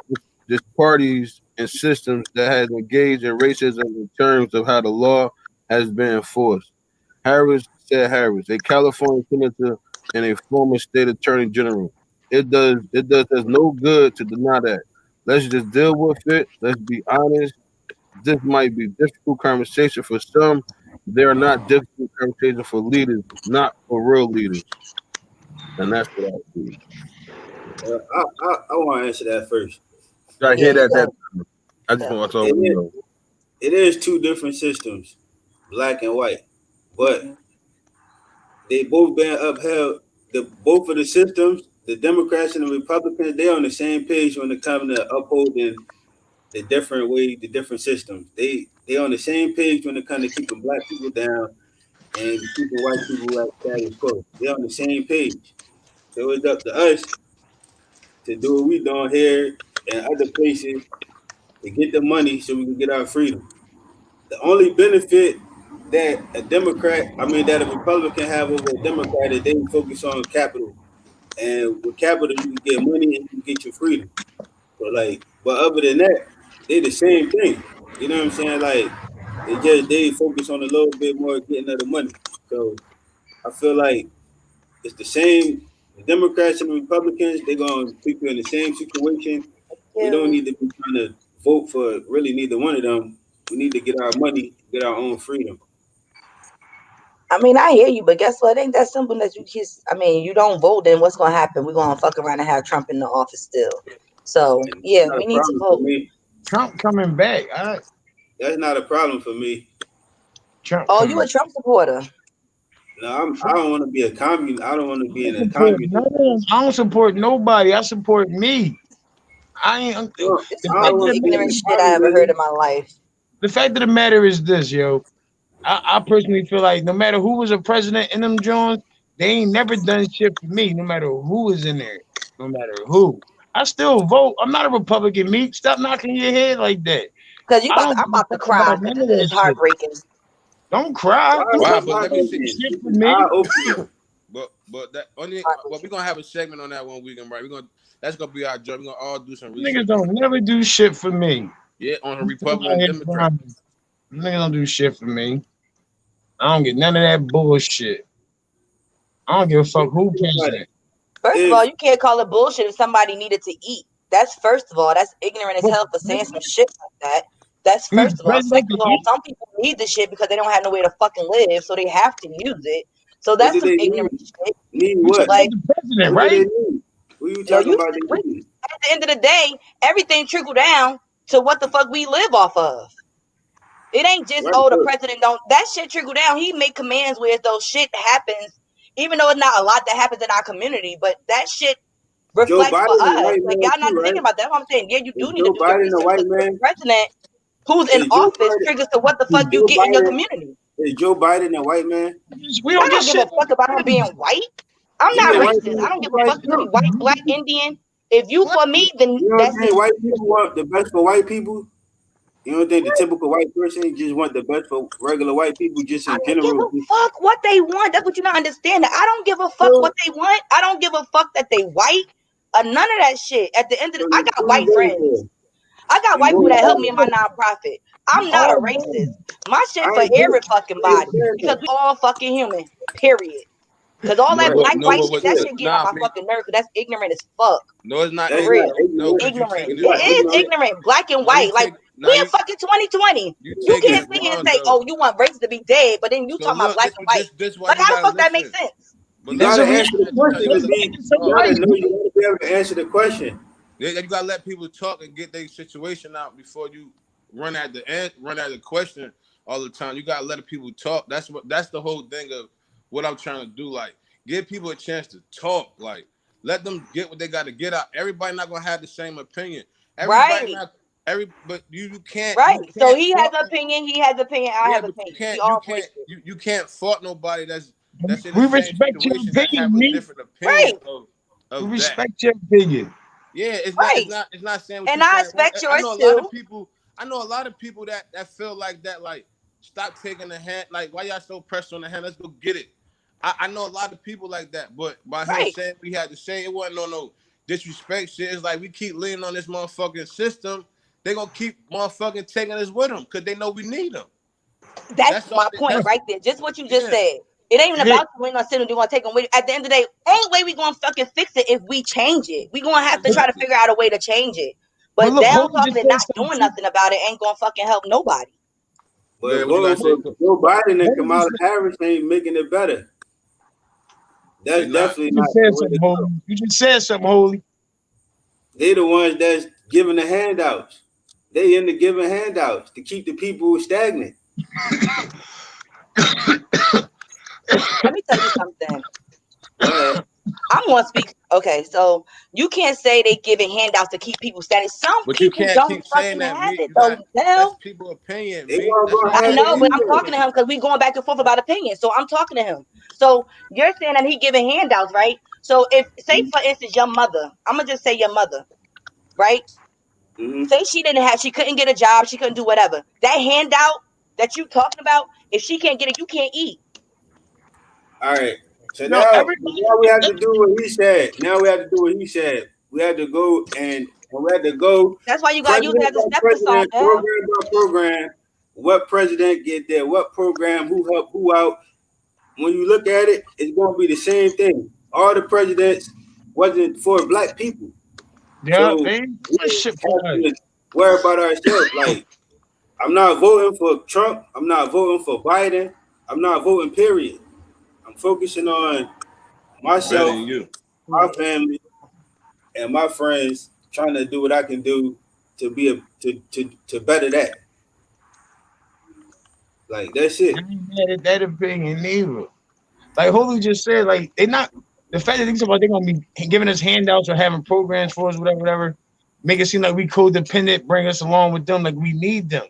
A: there's parties and systems that has engaged in racism in terms of how the law has been enforced. Harris, a California senator and a former state attorney general. It does us no good to deny that. Let's just deal with it. Let's be honest. This might be a difficult conversation for some, They are not difficult conversations for leaders, not for real leaders. And that's what I see.
D: I want to answer that first.
A: I hear that. I just want to talk.
D: It is two different systems, black and white, but they both been upheld. Both of the systems, the Democrats and the Republicans, they're on the same page when it comes to upholding the different systems. They on the same page when it comes to keeping black people down and keeping white people at status quo. They're on the same page. So it's up to us to do what we doing here and other places to get the money so we can get our freedom. The only benefit that that a Republican have over a Democrat is they focus on capital. And with capital, you can get money and you can get your freedom. So but other than that, they the same thing. You know what I'm saying? Like they focus on a little bit more getting of the money. So I feel like it's the same. The Democrats and the Republicans, they're gonna keep you in the same situation. We don't need to be trying to vote for really neither one of them. We need to get our money, get our own freedom.
C: I mean, I hear you, but guess what? It ain't that simple that you just, you don't vote, then what's going to happen? We're going to fuck around and have Trump in the office still. So, yeah, we need to vote.
B: Trump coming back.
D: That's not a problem for me.
B: Trump.
C: Oh, you a Trump supporter?
D: No, I don't want to be a communist. I don't want to be in a communist.
B: I don't support nobody. I support me. I ain't.
C: It's the most ignorant shit I ever heard in my life.
B: The fact of the matter is this, yo. I personally feel like no matter who was a president in them Jones, they ain't never done shit for me, no matter who is in there, no matter who. I still vote. I'm not a Republican, Meek. Stop knocking your head like that.
C: Because I'm about to cry. It's heartbreaking.
B: Don't cry.
A: Wow, but let me see. Shit for me. But that only. Well, we're gonna have a segment on that one weekend, right? That's gonna be our job. We're gonna all do some research.
B: Niggas don't never do shit for me.
A: Yeah, on a Republican Democrat.
B: Niggas don't do shit for me. I don't get none of that bullshit. I don't give a fuck who president.
C: First of all, you can't call it bullshit if somebody needed to eat. That's first of all. That's ignorant as hell for saying some shit like that. That's first of all. Second of all, some people need the shit because they don't have no way to fucking live, so they have to use it. So that's some ignorant shit.
D: Need what?
C: Like
B: the president, right?
D: What are you talking about?
C: At the end of the day, everything trickle down to what the fuck we live off of. It ain't just, the president don't. That shit trickle down. He make commands where those shit happens, even though it's not a lot that happens in our community, but that shit reflects for us. Like, y'all not thinking about that. That's what I'm saying. Yeah, you do need to do your research. The president who's in office triggers to what the fuck you get in your community.
D: Is Joe Biden a white man?
C: I don't give a fuck about him being white. I'm not racist. I don't give a fuck if he's white, black, Indian. If you for me, then that's it.
D: White people want the best for white people. You don't think the typical white person just want the best for regular white people just in general?
C: I don't give a fuck what they want. That's what you're not understanding. I don't give a fuck what they want. I don't give a fuck that they white or none of that shit. At the end of I got white friends. I got white people that help me in my nonprofit. I'm not a racist. My shit for every fucking body because we all fucking human. Period. Because all that black white shit, that shit get on my fucking nerves. That's ignorant as fuck.
A: No, it's not
C: real. Ignorant. It is ignorant. Black and white. Like, we in fucking 2020. You can't sit here and say, "Oh, you want race to be dead," but then you talking about black and white. Like, how the fuck that makes sense?
D: You gotta answer the question. You gotta be able to answer the question.
A: You gotta let people talk and get their situation out before you run at the question all the time. You gotta let people talk. That's the whole thing of what I'm trying to do. Like, give people a chance to talk. Like, let them get what they got to get out. Everybody not gonna have the same opinion. Everybody not. But you can't.
C: Right. You can't so he has an opinion. He has an opinion. I have an opinion.
A: You can't fault nobody that's in
B: we respect your opinion.
C: Right.
B: We respect your opinion.
A: Yeah, it's not saying.
C: And I expect yours too.
A: I know a lot of people that feel like that. Like, stop taking the hand. Like, why y'all so pressed on the hand? Let's go get it. I know a lot of people like that. But by him saying we had to say, it wasn't no disrespect shit. It's like we keep leaning on this motherfucking system. They gonna keep motherfucking taking us with them because they know we need them.
C: That's my point right there. Just what you just said. It ain't even about we ain't gonna sit and do gonna take them with. At the end of the day, only way we gonna fucking fix it if we change it. We gonna have to try to figure out a way to change it. But down talking and not doing nothing about it ain't gonna fucking help nobody.
D: But
A: Yeah, what you
D: voting
A: gotta say?
D: for Joe Biden and Kamala Harris ain't making it better. That's definitely
B: You
D: not
B: just said
D: the way
B: something,
D: to go.
B: Holy. You just said something, Holy.
D: They the ones that's giving the handouts. They into giving handouts to keep the people stagnant.
C: Let me tell you something.
D: Go ahead.
C: I'm gonna speak. Okay, so you can't say they giving handouts to keep people static. Some
A: But you
C: people
A: can't
C: don't
A: keep saying
C: fucking
A: that,
C: have
A: Meek.
C: it
A: You
C: though.
A: got that's
C: Hell,
A: people opinion,
D: They
A: Meek.
D: weren't
A: That's
D: gonna
A: what I'm
C: I
D: have it
C: know,
A: saying.
C: but I'm
D: either.
C: talking to him because we going back and forth about opinions. So I'm talking to him. So you're saying that he giving handouts, right? So if, say for instance, your mother, I'm gonna just say your mother, right?
D: Mm-hmm.
C: Say she couldn't get a job, she couldn't do whatever. That handout that you talking about, if she can't get it, you can't eat.
D: All right. So
B: No,
D: now
B: everybody.
D: we have to do what he said. Now we have to do what he said. We had to go and we had to go
C: That's why you gotta use it
D: president
C: as a
D: by
C: stepping stone,
D: president,
C: hell.
D: program by program. What president get there? What program? Who helped? Who out? When you look at it, it's going to be the same thing. All the presidents wasn't for black people,
B: Yeah,
D: so
B: they
D: we
B: push shit for
D: have
B: us.
D: to worry about ourselves. Like, I'm not voting for Trump. I'm not voting for Biden. I'm not voting. Period. I'm focusing on
A: Better
D: myself,
A: than you.
D: my family, and my friends. Trying to do what I can do to be to better that. Like that's
B: I
D: it.
B: ain't mad at that opinion neither. Like Holy just said, like they not the fact that they're gonna be giving us handouts or having programs for us, whatever, make it seem like we codependent, bring us along with them, like we need them.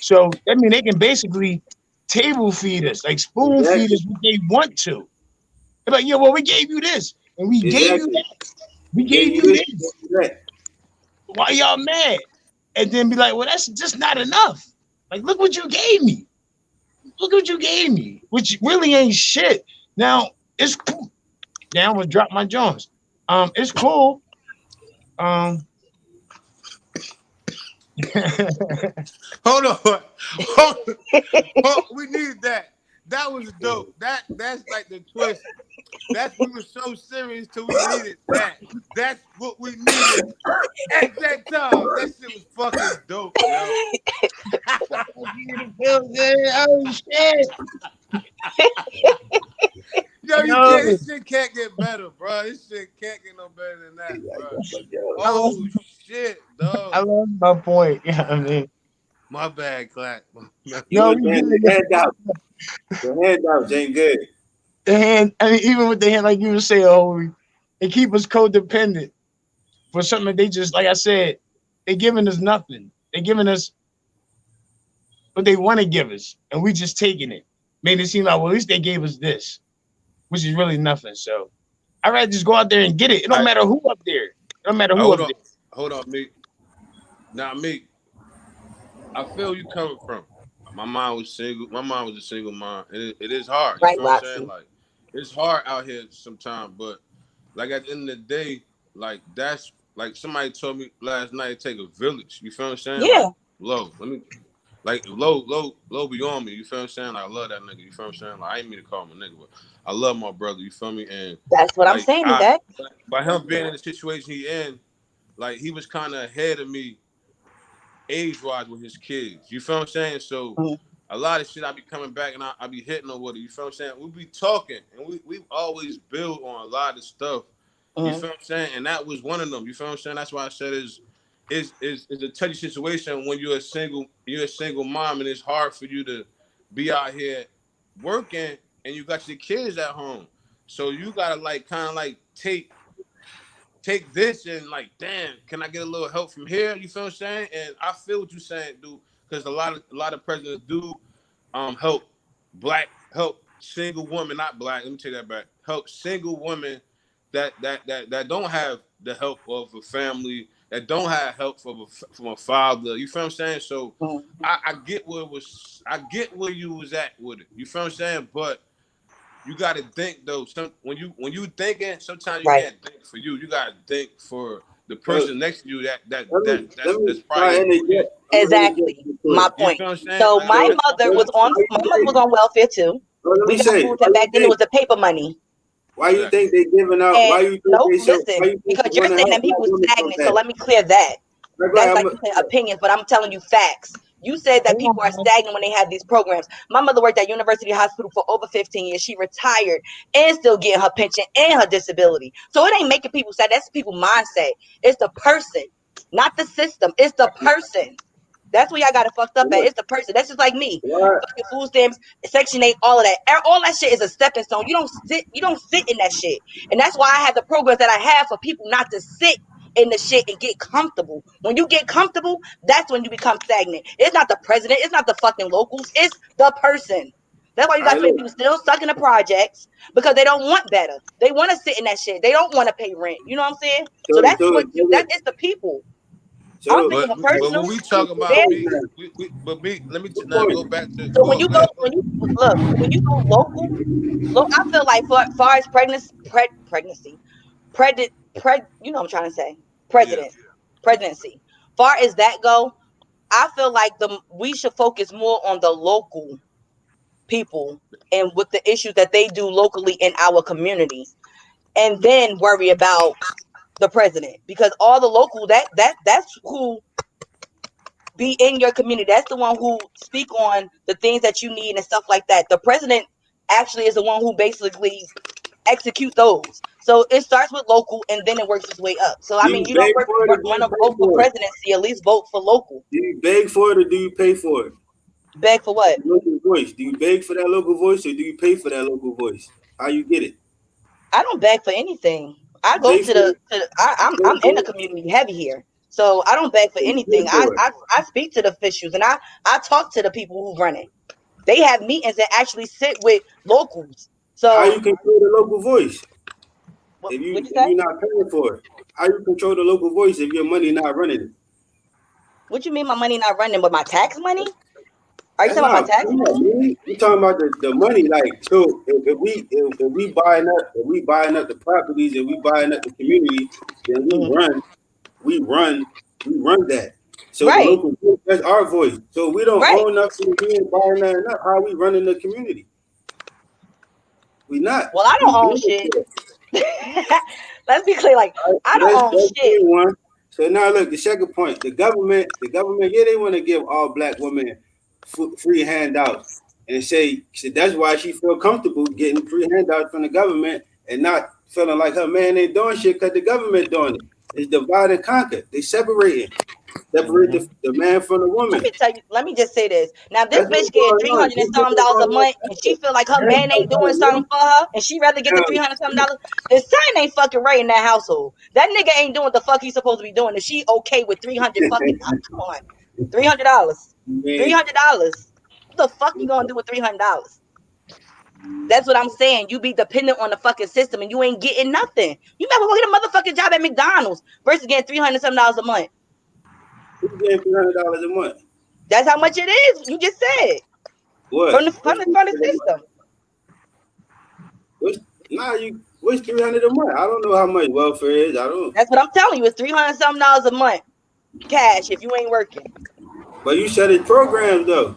B: So I mean they can basically table feed us, like spoon feed
D: Exactly.
B: us what they want to. They're like, yeah, well, we gave you this, and we gave you
D: Exactly.
B: that, we
D: We gave
B: gave
D: you
B: you
D: this.
B: this.
D: That.
B: Why y'all mad? And then be like, well, that's just not enough. Like, look what you gave me. Look what you gave me, which really ain't shit. Now it's cool. Now I almost dropped my jaws. It's cool.
A: Hold on. We needed that. That was dope. That's like the twist. We were so serious till we needed that. That's what we needed at that time. That shit was fucking dope, yo.
B: Oh shit!
A: Yo, you
B: Yo,
A: can't. This shit can't get better, bro. This shit can't get no better than that, bro.
B: I love,
A: Oh shit, dog.
B: I love my point. Yeah, I mean,
A: My bad, Clack.
B: no,
D: Even
B: we
D: then,
B: good.
D: the handout. The handouts ain't good.
B: The hand, I mean, even with the hand, like you were saying, oh, they keep us codependent for something that they just, like I said, they giving us nothing. They giving us what they want to give us, and we just taking it. Made it seem like, well, at least they gave us this, which is really nothing. So I'd rather just go out there and get it. It don't matter who up there. It don't matter who up there.
A: Hold on, Meek. Now, Meek, I feel you coming from. My mom was single. My mom was a single mom. It is hard. You
C: Right,
A: feel what I'm saying?
C: Roxy.
A: Like, it's hard out here sometimes. But like at the end of the day, like that's like somebody told me last night. It take a village. You feel what I'm saying?
C: Yeah.
A: Like, low be on me. You feel what I'm saying? Like, I love that nigga. You feel what I'm saying? Like, I ain't mean to call him a nigga, but I love my brother. You feel me? And
C: That's what I'm
A: like
C: saying, Yvette.
A: by him being in the situation he in, like he was kind of ahead of me age-wise with his kids. You feel what I'm saying? So a lot of shit I be coming back and I be hitting on with it. You feel what I'm saying? We be talking and we always build on a lot of stuff. You feel what I'm saying? And that was one of them. You feel what I'm saying? That's why I said is a touchy situation when you're a single mom and it's hard for you to be out here working and you got your kids at home. So you gotta like kind of like take this and like, damn, can I get a little help from here? You feel what I'm saying? And I feel what you're saying, dude, because a lot of presidents do help single women, not black. Let me take that back. Help single women that don't have the help of a family, that don't have help from a father. You feel what I'm saying? So I get where you was at with it. You feel what I'm saying? But you got to think though. When you thinking, sometimes you can't think for you. You got to think for the person next to you that's probably in need.
C: Exactly. My
A: You
C: point.
A: feel what I'm saying?
C: So
A: Like,
C: my mother was on welfare too. We got food that back then it was the paper money.
D: Why you think they giving out?
C: And
D: Why you think
C: nope,
D: they so?
C: listen,
D: Why you think
C: because
D: they
C: you're
D: want to
C: saying
D: help
C: that
D: black
C: people
D: women so
C: stagnant. So
D: bad?
C: let me clear that. That's like you
D: I'm
C: saying opinions, but I'm telling you facts. You said that people are stagnant when they have these programs. My mother worked at University Hospital for over 15 years. She retired and still getting her pension and her disability. So it ain't making people sad. That's people's mindset. It's the person, not the system. It's the person. That's where y'all got it fucked up at. It's the person. That's just like me. Fucking food stamps, Section 8, all of that. All that shit is a stepping stone. You don't sit in that shit. And that's why I have the programs that I have for people not to sit in the shit and get comfortable. When you get comfortable, that's when you become stagnant. It's not the president. It's not the fucking locals. It's the person. That's why you got so many people still stuck in the projects because they don't want better. They want to sit in that shit. They don't want to pay rent. You know what I'm saying? So that's what that is the people.
A: So, but when we talk about me, let me now go back to.
C: So when you go local, I feel like far as pregnancy, you know what I'm trying to say, presidency. Far as that go, I feel like we should focus more on the local people and with the issues that they do locally in our community, and then worry about the president, because all the local that's who be in your community. That's the one who speak on the things that you need and stuff like that. The president actually is the one who basically execute those. So it starts with local and then it works its way up. So I mean, you don't want to vote for presidency, at least vote for local.
D: Do you beg for it or do you pay for it?
C: Beg for what?
D: Local voice. Do you beg for that local voice or do you pay for that local voice? How you get it?
C: I don't beg for anything. I go to I'm in the community heavy here. So I don't beg for anything. I speak to the officials and I talk to the people who run it. They have meetings that actually sit with locals. So
D: how you control the local voice? If you're not paying for it, how you control the local voice if your money not running it?
C: What you mean my money not running, but my tax money? Are you talking about my tax money?
D: You talking about the money? Like, so if we buying up the properties and we buying up the community, then we run that. So the local voice, that's our voice. So we don't own nothing. We ain't buying nothing up. How are we running the community? We not.
C: Well, I don't own shit. Let's be clear. Like, I don't own shit.
D: One. So now look, the second point, the government, yeah, they want to give all black women free handouts and say that's why she feel comfortable getting free handouts from the government and not feeling like her man ain't doing shit because the government doing it. It's divide and conquer. They separate the man from the woman.
C: Let me just say this. Now this bitch getting $300 and some a month, and she feel like her man ain't doing something for her, and she rather get the $300 some. The son ain't fucking right in that household. That nigga ain't doing what the fuck he's supposed to be doing. If she okay with $300 fucking come on, $300, $300. What the fuck you gonna do with $300? That's what I'm saying. You be dependent on the fucking system, and you ain't getting nothing. You never go get a motherfucking job at McDonald's versus getting $300 some a month.
D: Who's getting $300 a month?
C: That's how much it is. You just said.
D: What?
C: From the system.
D: What's $300 a month? I don't know how much welfare is. I don't.
C: That's what I'm telling you. It's $300 something a month, cash if you ain't working.
D: But you said it's programs though.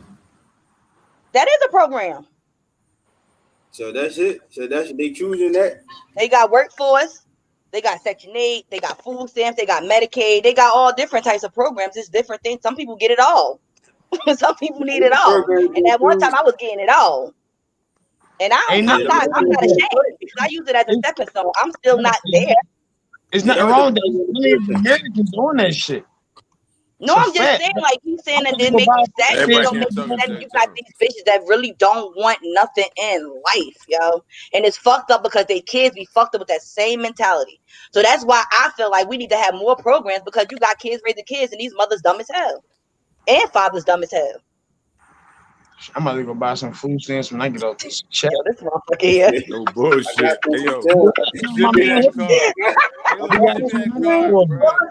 C: That is a program.
D: So that's it. So they choosing that.
C: They got workforce. They got Section 8. They got food stamps. They got Medicaid. They got all different types of programs. It's different things. Some people get it all. Some people need it all. And at one time, I was getting it all. And I'm not ashamed because I use it as a stepping stone. I'm still not there.
B: It's nothing wrong with that. Americans doing that shit.
C: No, I'm just saying, like he's saying that they make you sad. You got these bitches that really don't want nothing in life, yo. And it's fucked up because they kids be fucked up with that same mentality. So that's why I feel like we need to have more programs because you got kids raising kids and these mothers dumb as hell. And fathers dumb as hell.
B: I'm about to go buy some food stamps when I get off this chat.
C: Yo, this motherfucker here.
A: No bullshit. Hey, yo.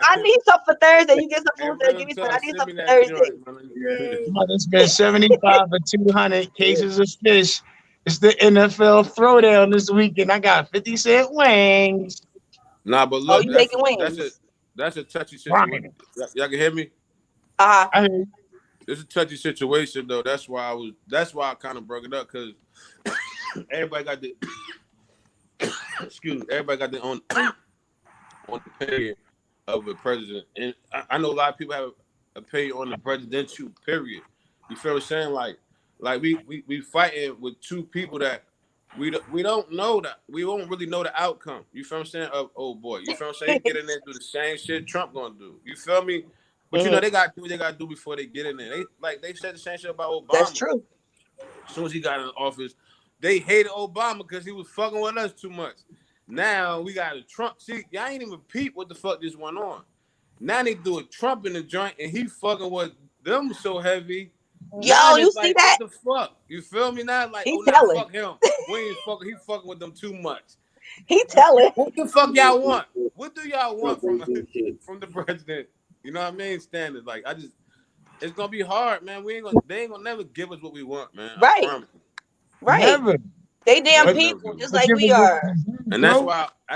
C: I need some for Thursday. You get some food stamps. Give me some. I need some for Thursday.
B: I'm about to spend 75 for 200 cases of fish. It's the NFL throwdown this weekend. I got 50-cent wings.
A: Nah, but look,
C: you taking wings?
A: That's a touchy situation. Y'all can hear me?
C: Uh-huh.
A: It's a touchy situation though. That's why I kind of broke it up because everybody got the everybody got their own opinion of a president. And I know a lot of people have opinion on the presidential period. You feel what I'm saying? Like we fighting with two people that we don't know that we won't really know the outcome. You feel what I'm saying? Of oh boy, you feel what I'm saying? Get in there and do the same shit Trump gonna do. You feel me? But you know they gotta do what they gotta do before they get in there. They said the same shit about Obama.
C: That's true.
A: As soon as he got in office, they hated Obama because he was fucking with us too much. Now we got a Trump. See, y'all ain't even peep what the fuck this went on. Now they do a Trump in the joint and he fucking with them so heavy.
C: Yo,
A: now
C: you see
A: like,
C: that?
A: What the fuck? You feel me? Now like,
C: he
A: oh, now fuck him. We ain't fucking. He fucking with them too much.
C: He telling.
A: What the fuck y'all want? What do y'all want from the president? You know what I mean? Standard. Like it's gonna be hard, man. They ain't gonna never give us what we want, man.
C: Right. Right.
B: Never.
C: They damn people, just like we are.
A: And that's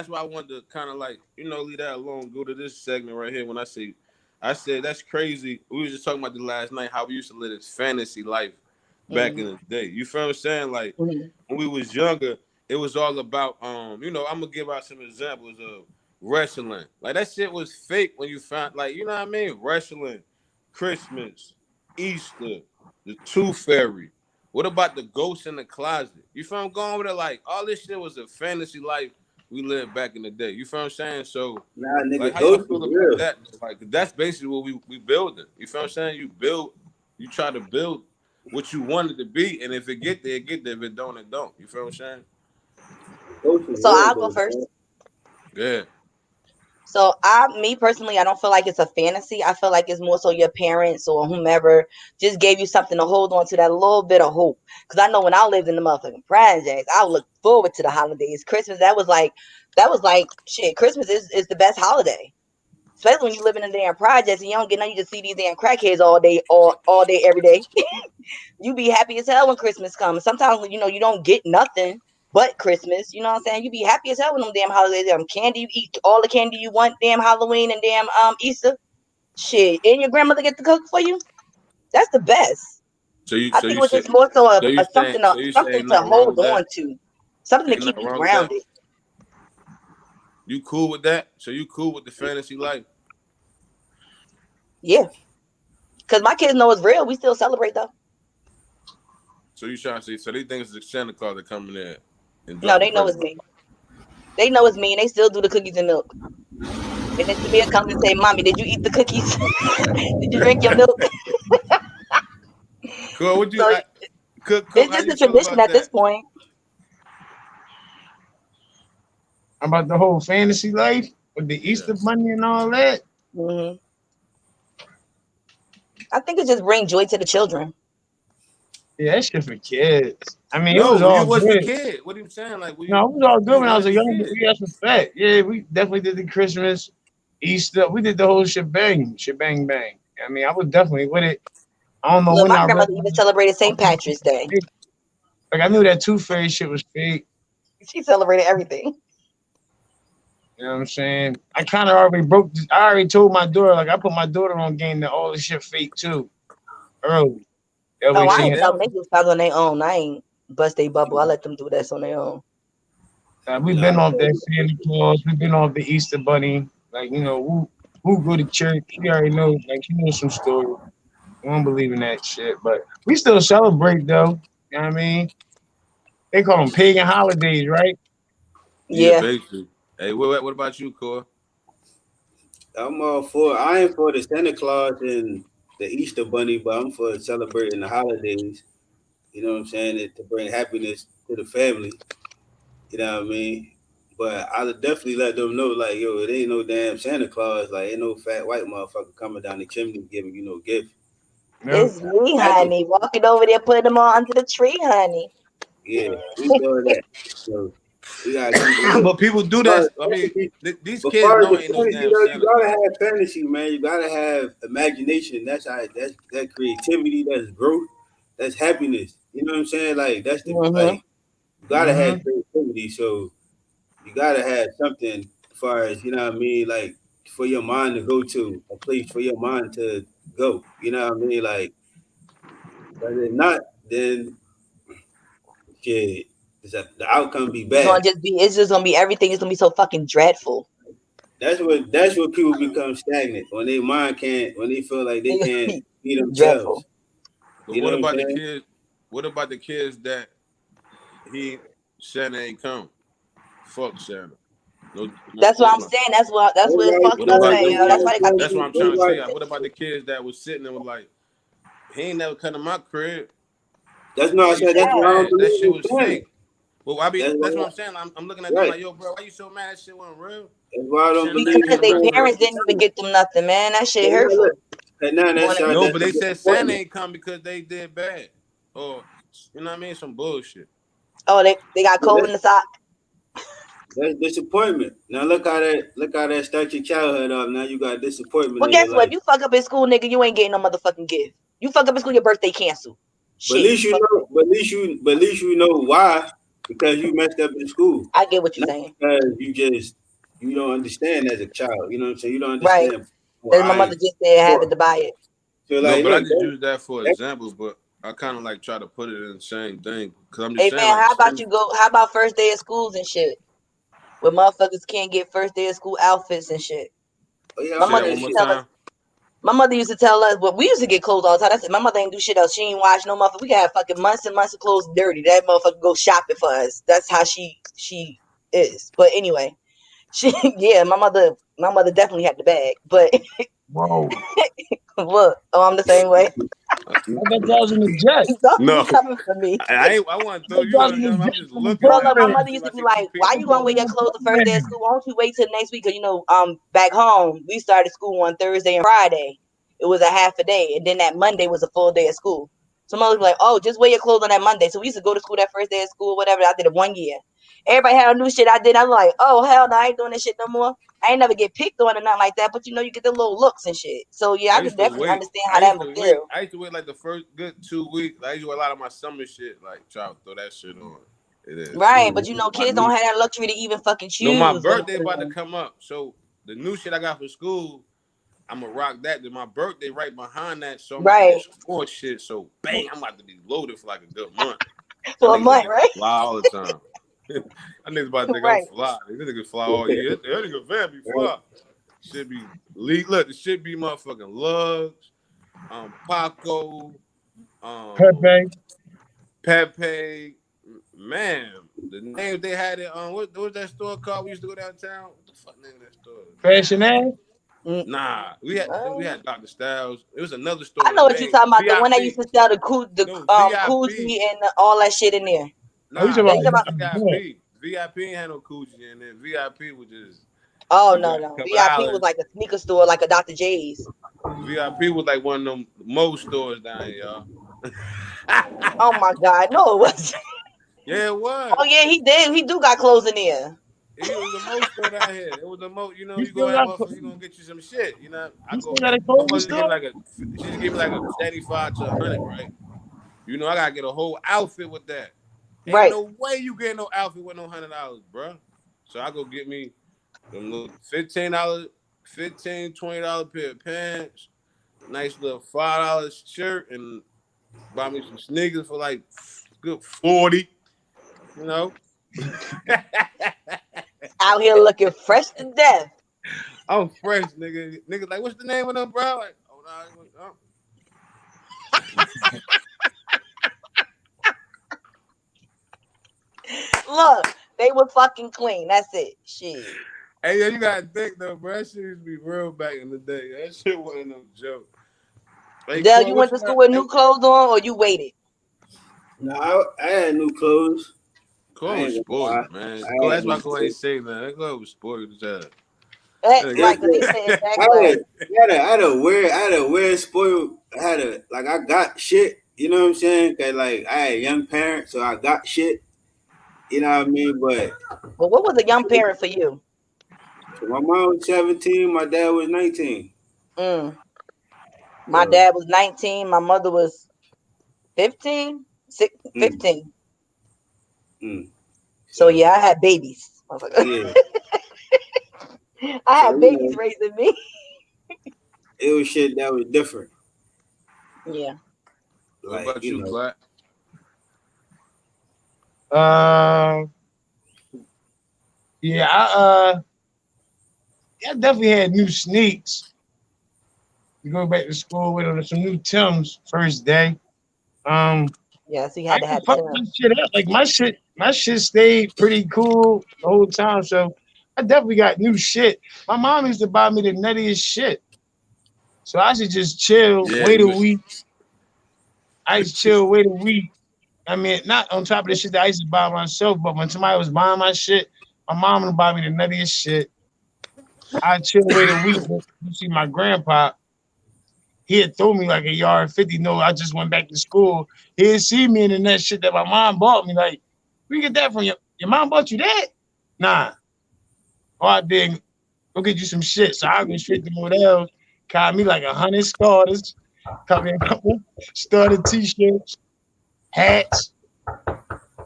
A: why I wanted to kind of like, leave that alone. Go to this segment right here. When I said that's crazy. We was just talking about the last night how we used to live this fantasy life back in the day. You feel what I'm saying? Like when we was younger, it was all about I'm gonna give out some examples of wrestling. Like that shit was fake when you found like you know what I mean? Wrestling, Christmas, Easter, the Tooth Fairy. What about the ghost in the closet? You feel I'm going with it? Like all this shit was a fantasy life we lived back in the day. You feel what I'm saying? So
D: nigga,
A: like how you feel about that? Like that's basically what we building. You feel what I'm saying? You try to build what you want it to be, and if it get there, it get there. If it don't, it don't. You feel what I'm saying?
C: So I'll go first.
A: Good.
C: So me personally, I don't feel like it's a fantasy. I feel like it's more so your parents or whomever just gave you something to hold on to, that little bit of hope. Because I know when I lived in the motherfucking projects, I would look forward to the holidays. Christmas, that was like shit. Christmas is the best holiday, especially when you live in the damn projects and you don't get none. You just see these damn crackheads all day, every day. You be happy as hell when Christmas comes. Sometimes you don't get nothing but Christmas, you know what I'm saying? You be happy as hell with them damn holidays. Candy, you eat all the candy you want, damn Halloween and damn Easter. Shit. And your grandmother get to cook for you. That's the best. I think it was just more so something to hold on to. Something to keep you grounded.
A: You cool with that? So you cool with the fantasy life?
C: Yeah. Because my kids know it's real. We still celebrate though.
A: So you trying to say, so they think it's the Santa Claus that coming in?
C: No, they know it's me. They know it's me, and they still do the cookies and milk. And then Samir comes and say, "Mommy, did you eat the cookies? Did you drink your milk?"
A: Cool. What you?
C: So it's just a tradition at this point.
B: About the whole fantasy life with the Easter Bunny and all that.
C: Mm-hmm. I think it just brings joy to the children.
B: Yeah, that shit for kids. I mean,
A: no,
B: it was all
A: was
B: good.
A: a kid. What are you saying? Like,
B: no, it was all good when I was a young boy. That's a fact. Yeah, we definitely did the Christmas, Easter. We did the whole shebang bang. I mean, I was definitely with it. I don't know when
C: my grandmother even celebrated St. Patrick's Day.
B: Like I knew that Tooth Fairy shit was fake.
C: She celebrated everything.
B: You know what I'm saying? I kind of already I already told my daughter, like I put my daughter on game that all this shit fake too. Early.
C: I ain't tell them. They just found on their own. I ain't bust their bubble. I let them do that on their own.
B: We've been off that Santa Claus. We've been off the Easter Bunny. Like, who go to church? She already knows. Like, she knows some story. We don't believe in that shit. But we still celebrate, though. You know what I mean? They call them pagan holidays, right?
C: Yeah.
A: Basically. Hey, what about you, Cor?
D: I'm all for. I ain't for the Santa Claus and the Easter Bunny, but I'm for celebrating the holidays. You know what I'm saying? To bring happiness to the family. You know what I mean? But I'll definitely let them know, like, yo, it ain't no damn Santa Claus. Like, ain't no fat white motherfucker coming down the chimney giving you no gift.
C: It's me, honey. Walking over there, putting them all under the tree, honey.
D: Yeah, we doing that. So we gotta
A: but people do that. I mean, these kids know ain't no damn Santa.
D: You gotta have fantasy, man. You gotta have imagination. That's that creativity. That's growth. That's happiness. You know what I'm saying? Like that's the like. You gotta have creativity. So you gotta have something as far as, you know what I mean, like for your mind to go to, a place for your mind to go. You know what I mean? Like, but if not, then shit, the outcome be bad.
C: It's just gonna be everything is gonna be so fucking dreadful.
D: That's what people become stagnant when they mind can't, when they feel like they can't be themselves.
A: But what about the kids? What about the kids that Shanna ain't come? Fuck Shanna. No,
C: that's what I'm saying. That's what it's fucked up at, yo. That's why they got.
A: That's what I'm trying to tell you. What about the kids that was sitting there with like, he ain't never come to my crib.
D: That's not. I said that's why
A: that shit was fake. Well, that's what I'm saying. I'm looking at them like, yo, bro, why you so mad? That shit wasn't real.
D: That's why I don't
C: believe because their parents didn't even get them nothing, man. That shit hurtful.
A: No, but they said Santa ain't come because they did bad, or you know what I mean, some bullshit.
C: Oh, they got cold in the sock.
D: That's disappointment. Now look how that start your childhood off. Now you got disappointment.
C: Well, guess what? If you fuck up in school, nigga, you ain't getting no motherfucking gift. You fuck up in school, your birthday canceled.
D: But at least you know. But at least you know why. Because you messed up in school.
C: I get what you're saying.
D: Because you don't understand as a child. You know what I'm saying? You don't understand.
C: Right. Well, my mother just said I had to buy it.
A: So like, no, but I just use that for examples. But I kind of like try to put it in the same thing. Cause I'm just saying.
C: Man, like, how about first day of schools and shit? Where motherfuckers can't get first day of school outfits and shit.
D: Oh, yeah,
C: my mother used to tell us, well, we used to get clothes all the time. I said, my mother ain't do shit else. She ain't wash no motherfucker. We can have fucking months and months of clothes dirty. That motherfucker go shopping for us. That's how she is. But anyway, my mother definitely had the bag. But
B: whoa.
C: Look, I'm the same way.
B: I bet that was in the jet.
C: No, coming for me.
A: I want to throw you on them. I'm just looking.
C: Well, look, my mother used to be like, "Why you gonna wear your clothes the first day of school? Why don't you wait till next week?" Because back home we started school on Thursday and Friday. It was a half a day, and then that Monday was a full day of school. So mother was like, "Oh, just wear your clothes on that Monday." So we used to go to school that first day of school, whatever. I did it 1 year. Everybody had a new shit I did. I was like, "Oh hell no, I ain't doing this shit no more." I ain't never get picked on or nothing like that, but you get the little looks and shit. So yeah, I can definitely understand how that would feel.
A: I used to wait like the first good 2 weeks. I used to wear a lot of my summer shit, like try to throw that shit on. It is
C: right, but kids don't have that luxury to even fucking choose.
A: No, my birthday about to come up, so the new shit I got for school, I'm gonna rock that. Then my birthday right behind that, so I'm gonna get more shit. So bang, I'm about to be loaded for like a good month.
C: For a month, right?
A: Fly all the time. I niggas about to think I'm fly. These niggas fly all year. That nigga Van be fly. Should be look, it should be motherfucking Lugs, Paco, Pepe. Man, the name they had it on what was that store called? We used to go downtown. What the fuck name of that store?
B: Fashion Ave?
A: Nah, we had Dr. Styles. It was another store.
C: I know what you're talking about. The one that used to sell the koozie and all that shit in there.
A: Nah, VIP ain't had no koozie in there. VIP was just.
C: Oh no. VIP was like a sneaker store, like a Dr. J's.
A: VIP was like one of them Mo stores down here, y'all.
C: Oh my God, no, it wasn't.
A: Yeah, it was.
C: Oh yeah, he did. He do got clothes in there.
A: It was the Mo store down here. It was the Mo. You gonna get you some shit. I go. She give me like a 75 to 100, right? I gotta get a whole outfit with that. Ain't no way you get no outfit with no $100, bro. So I go get me them little $15, $20 pair of pants, nice little $5 shirt, and buy me some sneakers for like good 40.
C: Out here looking fresh to death.
A: I'm fresh, nigga. Nigga, like, what's the name of them, bro? Like,
C: Look, they were fucking clean. That's it. Shit.
A: Hey, yo, you gotta think though, bro. That shit used to be real back in the day. That shit wasn't no joke.
C: Hey, Dell, you went to school with new clothes on, or you waited?
D: No, I had new clothes.
A: Cole was sporty, man. That's why Cole ain't saying that. That Cole was sporty as hell.
C: Right, because he said
D: I had a weird spoiled. I got shit. You know what I'm saying? Cause like I had young parents, so I got shit. You know what I mean? But
C: what was a young parent for you?
D: So my mom was 17, my dad was 19.
C: My dad was 19, my mother was 15. 15. So yeah, I had babies. I was like, I had babies raising me.
D: It was shit that was different.
C: Yeah.
A: What about you, Black?
B: I definitely had new sneaks. We go back to school with some new Timbs first day.
C: Yeah, so you
B: I
C: had to
B: can
C: have
B: fuck
C: Tim.
B: my shit up. Like my shit stayed pretty cool the whole time. So I definitely got new shit. My mom used to buy me the nuttiest shit. So I should just chill,
A: Yeah,
B: wait a week. I used to chill, wait a week. I mean, not on top of the shit that I used to buy myself, but when somebody was buying my shit, my mom would buy me the nuttiest shit. I chill, wait a week. You see my grandpa, he had thrown me like a yard 50. No, I just went back to school. He had seen me in the that shit that my mom bought me. Like, where you get that from? Your mom bought you that? Nah. Oh, I did. Go get you some shit. So I go straight to Cordell, caught me like 100 starters, caught me a couple starter t-shirts, hats.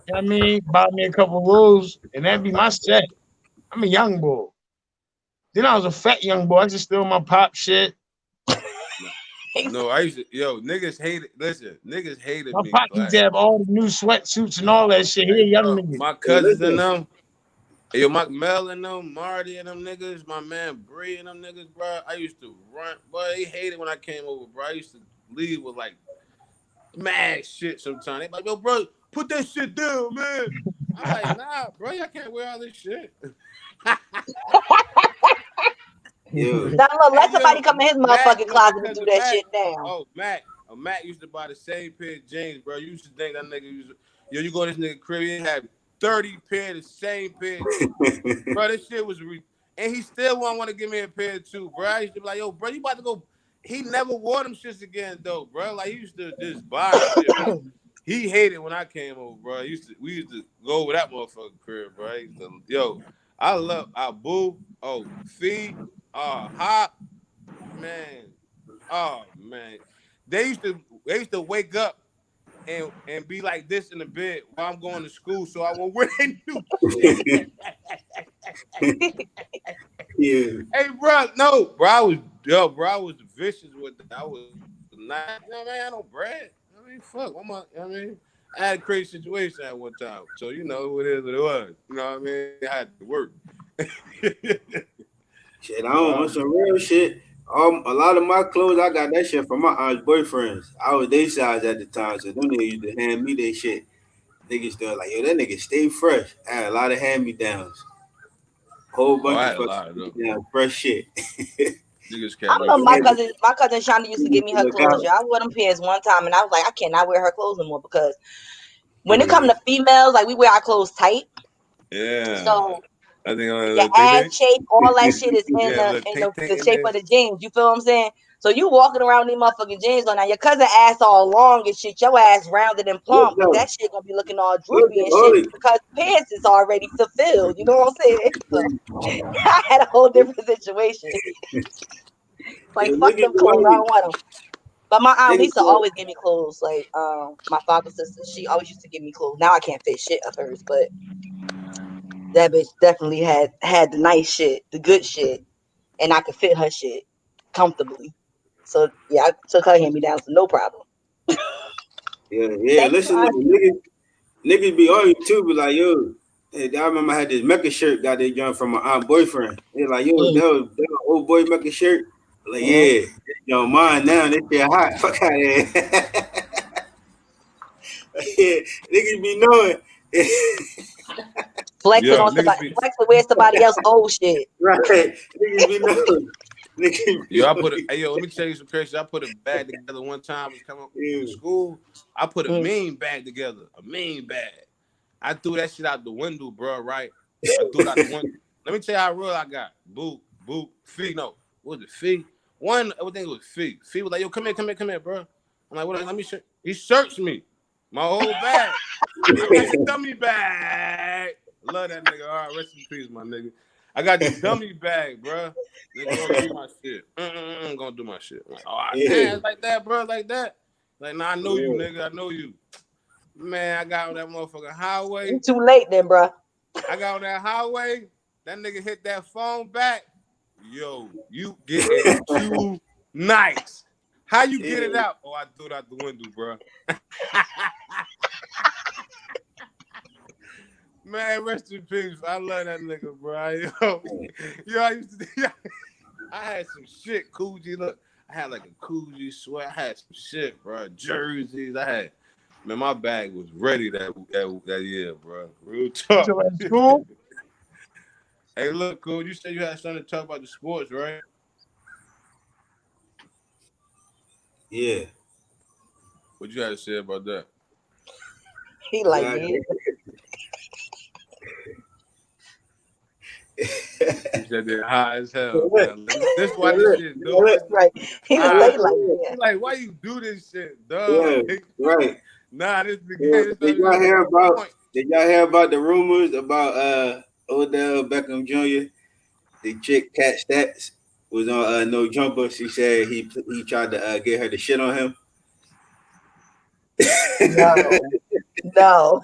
B: You know what I mean? Bought me a couple rolls, and that'd be my set. I'm a young boy. Then I was a fat young boy. I just still my pop shit.
A: No, I used to, niggas hated, listen, niggas hated
B: My
A: me,
B: pop used to
A: but
B: have all the new sweatsuits and all that shit. He
A: hey,
B: a young
A: bro,
B: nigga.
A: my cousins and them, Mike Mel and them, Marty and them niggas, my man Bree and them niggas, bro. I used to run, boy. They hated when I came over, bro. I used to leave with like mad shit sometimes. They like, yo, bro, put that shit down, man. I'm like, nah, bro, I can't wear all this shit.
D: Yeah.
C: Now look, let
A: Hey,
C: somebody come in his
A: Mac,
C: motherfucking
A: no, my
C: closet and do
A: cousin
C: that
A: Mac.
C: shit now.
A: Oh, Mac used to buy the same pair of jeans, bro. You used to think that nigga used to, you go to this nigga crib, he had 30 pair of the same pair of jeans. Bro, this shit was and he still won't want to give me a pair too, bro. I used to be like, yo, bro, you about to go. He never wore them shits again, though, bro. Like, he used to just buy shit. He hated when I came over, bro. We used to go over that motherfucking crib, bro. I love Boo, Fee, Hop, man. Oh man. They used to wake up and be like this in the bed while I'm going to school, so I won't wear any new shit.
D: Yeah.
A: Hey, bro, no, bro, I was vicious with that. I was not, you know what I mean? I don't brag. I mean, fuck, I mean, I had a crazy situation at one time, so you know it is what it was. You know what I mean? I had to work.
D: Shit, I don't want some real shit. A lot of my clothes, I got that shit from my aunt's boyfriends. I was their size at the time, so them niggas used to hand me their shit. Niggas still like, yo, that nigga stay fresh. I had a lot of hand-me-downs. Whole bunch
A: I
D: of
A: had a lot of them.
D: fucking fresh shit.
A: Niggas
C: I
A: kept my
C: remember
A: shit.
C: my cousin Shonda used to give me her
D: Look
C: clothes.
D: out.
C: Yeah, I wore them pants one time, and I was like, I cannot wear her clothes anymore because when it
D: Yeah.
C: comes to females, like we wear our clothes tight,
A: Yeah.
C: so
A: I think I'm a
C: your
A: little thing
C: ass
A: thing.
C: shape, all that shit is in
A: Yeah, a
C: the
A: little
C: in
A: thing
C: the,
A: thing
C: the
A: in
C: shape
A: there.
C: of the jeans. You feel what I'm saying? So you walking around these motherfucking jeans on now. Your cousin ass all long and shit. Your ass rounded and
D: Look
C: plump, but
D: though.
C: that shit gonna be looking all
D: Look
C: droopy and
D: hold
C: shit
D: it.
C: because pants is already fulfilled. You know what I'm saying? So I had a whole different situation.
D: Yeah,
C: Like fuck
D: niggas
C: them
D: be
C: clothes. I
D: on
C: don't want them. But my aunt
D: niggas
C: Lisa always gave me clothes. Like my father's sister, she always used to give me clothes. Now I can't fit shit of hers, but that bitch definitely had the nice shit, the good shit, and I could fit her shit comfortably. So yeah, I took her hand me down, so no problem.
D: yeah,
C: Thank you,
D: listen,
C: Auntie.
D: niggas be on you too, be like, yo, hey, I remember I had this Mecca shirt got that young from my aunt boyfriend. They're like, yo,
C: Mm,
D: that was old boy Mecca shirt. Like,
C: mm.
D: yeah, yo, mine now, this shit hot. Fuck out of here. Yeah, niggas be knowing.
C: Flexing
A: Yo,
C: on
A: niggas
C: somebody,
A: be
C: flexing with somebody else old shit.
D: Right. Niggas be knowing. Niggas be
A: yo,
D: knowing.
A: let me tell you some crazy. I put a bag together one time. I was coming
D: Yeah.
A: to school. I put a
C: Mm.
A: mean bag together. A mean bag. I threw that shit out the window, bro. Right? I threw it out the window. Let me tell you how real I got. Boot, fee. No, what was it? Fee. One, I would think it was fee. Fee was like, yo, come here, bro. I'm like, what? Let me search. He searched me. My whole bag. I got the dummy bag. Love that nigga. All right, rest in peace, my nigga. I got the dummy bag, bro. Nigga gonna do my shit. Gonna do my shit. I'm like, oh, damn, it's like that, bro, like that. Like, nah, I know you, nigga. I know you. Man, I got on that motherfucking highway.
C: You too late then, bro.
A: I got on that highway. That nigga hit that phone back. Yo, you get it too nice. How you get it out? Oh, I threw it out the window, bro. Man, rest in peace. I love that nigga, bro. Yo, I used to. I had some shit, Coogee. Look, I had like a Coogee sweat. I had some shit, bro. Jerseys. Man, my bag was ready that year, bro. Real talk.
B: So at school?
A: Hey, look, cool. You said you had something to talk about the sports, right?
D: Yeah.
A: What you had to say about that?
C: He like, yeah.
A: He said they're high as hell, man. This why this shit, dog.
C: Right. He late like that.
A: Like, why you do this shit, dog?
D: Yeah, right.
A: Nah, this
D: Did y'all hear about the rumors about Odell Beckham Jr.? The chick Cat Stats was on No Jumper. She said he tried to get her to shit on him. No.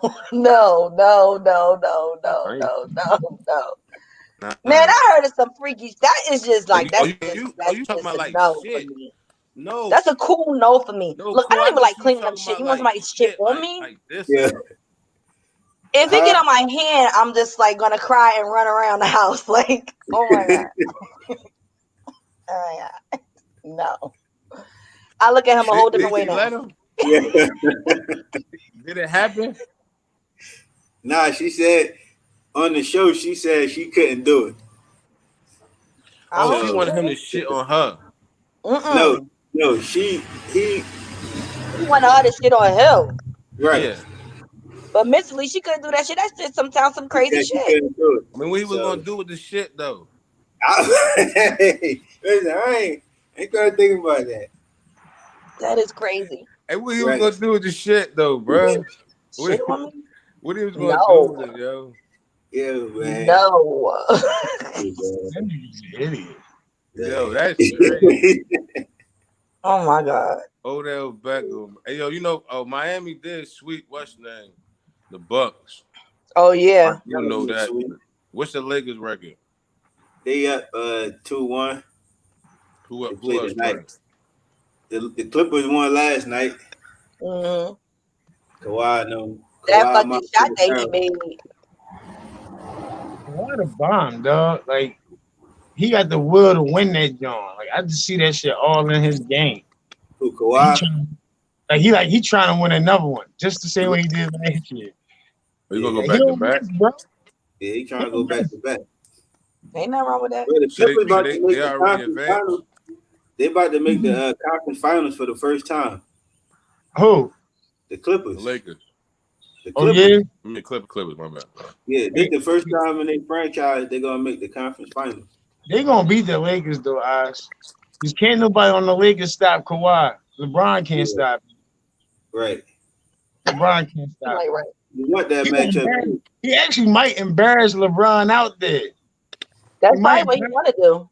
C: Man, I heard of some freaky. That is just like
A: you talking about like
C: no
A: shit?
C: For me.
A: No,
C: that's a cool no for me.
A: No,
C: look,
A: cool.
C: I don't even like cleaning up shit. You want somebody's shit on me?
A: Like this.
D: Yeah.
C: If it get on my hand, I'm just like gonna cry and run around the house. Like, oh my god. Oh my god. No. I look at him a whole different way now.
D: Yeah.
A: Did it happen?
D: Nah, she said on the show, she said she couldn't do it.
A: Oh, she wanted him to shit on her.
D: No, he
C: wanted her to shit on him.
D: Right.
A: Yeah.
C: But mentally, she couldn't do that shit. That's just sometimes some crazy shit.
A: I mean, what he was gonna do with the shit though?
D: Listen, I ain't gonna think about that.
C: That is crazy.
A: Hey, what he was gonna do with the shit though, bro?
C: Shit on me?
A: What he was gonna do with it, yo?
D: Yeah, man.
C: No.
B: That nigga's an idiot.
A: Yo, that's crazy.
C: Oh my god.
A: Odell Beckham. Hey, yo, you know, Miami did sweep what's name? The Bucks.
C: Oh yeah.
A: You know that. What's the Lakers record?
D: They up 2-1.
A: Who else playing?
D: The Clippers won last night.
C: Mm-hmm.
D: Kawhi,
C: that fucking shot that he made.
B: What a bomb, dog. Like, he got the will to win that joint. Like, I just see that shit all in his game.
D: Who, Kawhi?
B: He trying to win another one, just the same way he did last year.
A: Are you gonna go back to back?
B: Bro.
D: Yeah, he trying to go back to back.
C: Ain't nothing wrong with that.
D: Well, the Clippers about to make
A: they
D: the
A: already
D: conference
A: advanced.
D: finals. They about to make the conference finals for the first time.
B: Who?
D: The Clippers.
A: The Lakers.
D: The Clippers.
B: Oh, yeah?
A: I mean, Clippers, my bad.
D: Yeah, this the first time in their franchise they're gonna make the conference finals.
B: They gonna beat the Lakers though, Oz. Because can't nobody on the Lakers stop Kawhi. LeBron can't stop him.
D: Right.
B: LeBron can't stop him.
C: Right.
D: You want that matchup?
B: He actually might embarrass LeBron out there.
C: That's probably what he want to do.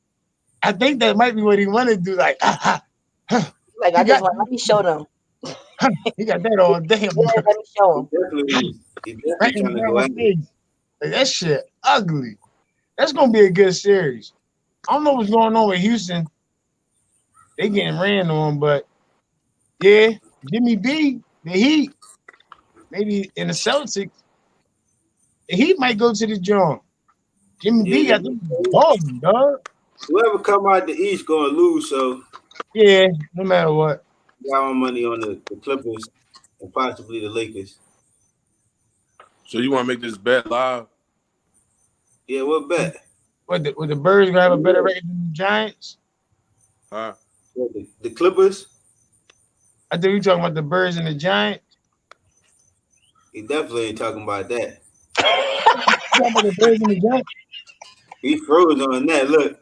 B: I think that might be what he want to do. Like,
C: like I just want let me show them.
B: He got that all day.
C: Yeah, let me show him.
D: He definitely trying to go at
B: it. Like, that shit ugly. That's gonna be a good series. I don't know what's going on with Houston. They getting ran on, but yeah, Jimmy B, the Heat, maybe in the Celtics, the Heat might go to the joint. Jimmy B got the ball, dog.
D: Whoever come out the East gonna lose, so
B: yeah, no matter what.
D: Got my money on the Clippers and possibly the Lakers.
A: So you want to make this bet live?
D: Yeah, what bet?
B: Would the Birds gonna have a better record than the Giants?
A: Huh?
D: The Clippers?
B: I think you're talking about the Birds and the Giants.
D: He definitely ain't talking about that.
B: Talking about the Birds and the Giants.
D: He froze on that. Look.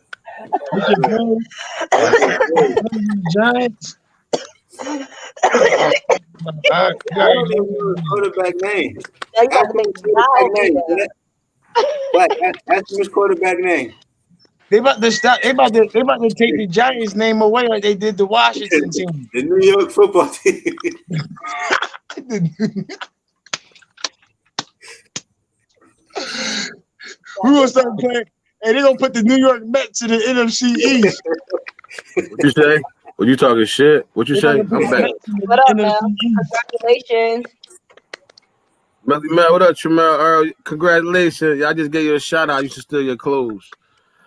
B: Giants.
D: I don't even know his quarterback name. Ask him his quarterback name.
B: They about to stop. They about to take the Giants name away like they did the Washington team.
D: The New York football team.
B: We gonna start playing, and they gonna put the New York Mets in the NFC East.
A: What you say? What you talking shit? What you say? I'm back.
C: What up, man? Congratulations.
A: Man, what up, Tramel? Congratulations. I just gave you a shout out. You should steal your clothes.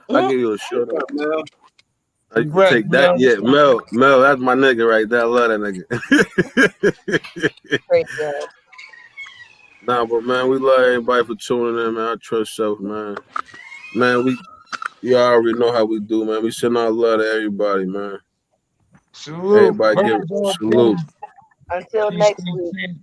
A: I give you a shout out.
D: Mel.
A: I can take that. Yeah, Mel, that's my nigga right there. I love that nigga.
C: Great job.
A: Nah, but man, we love everybody for tuning in, man. I trust self, man. Man, you already know how we do, man. We send our love to everybody, man.
B: Salute.
A: Everybody give salute.
C: Until next week.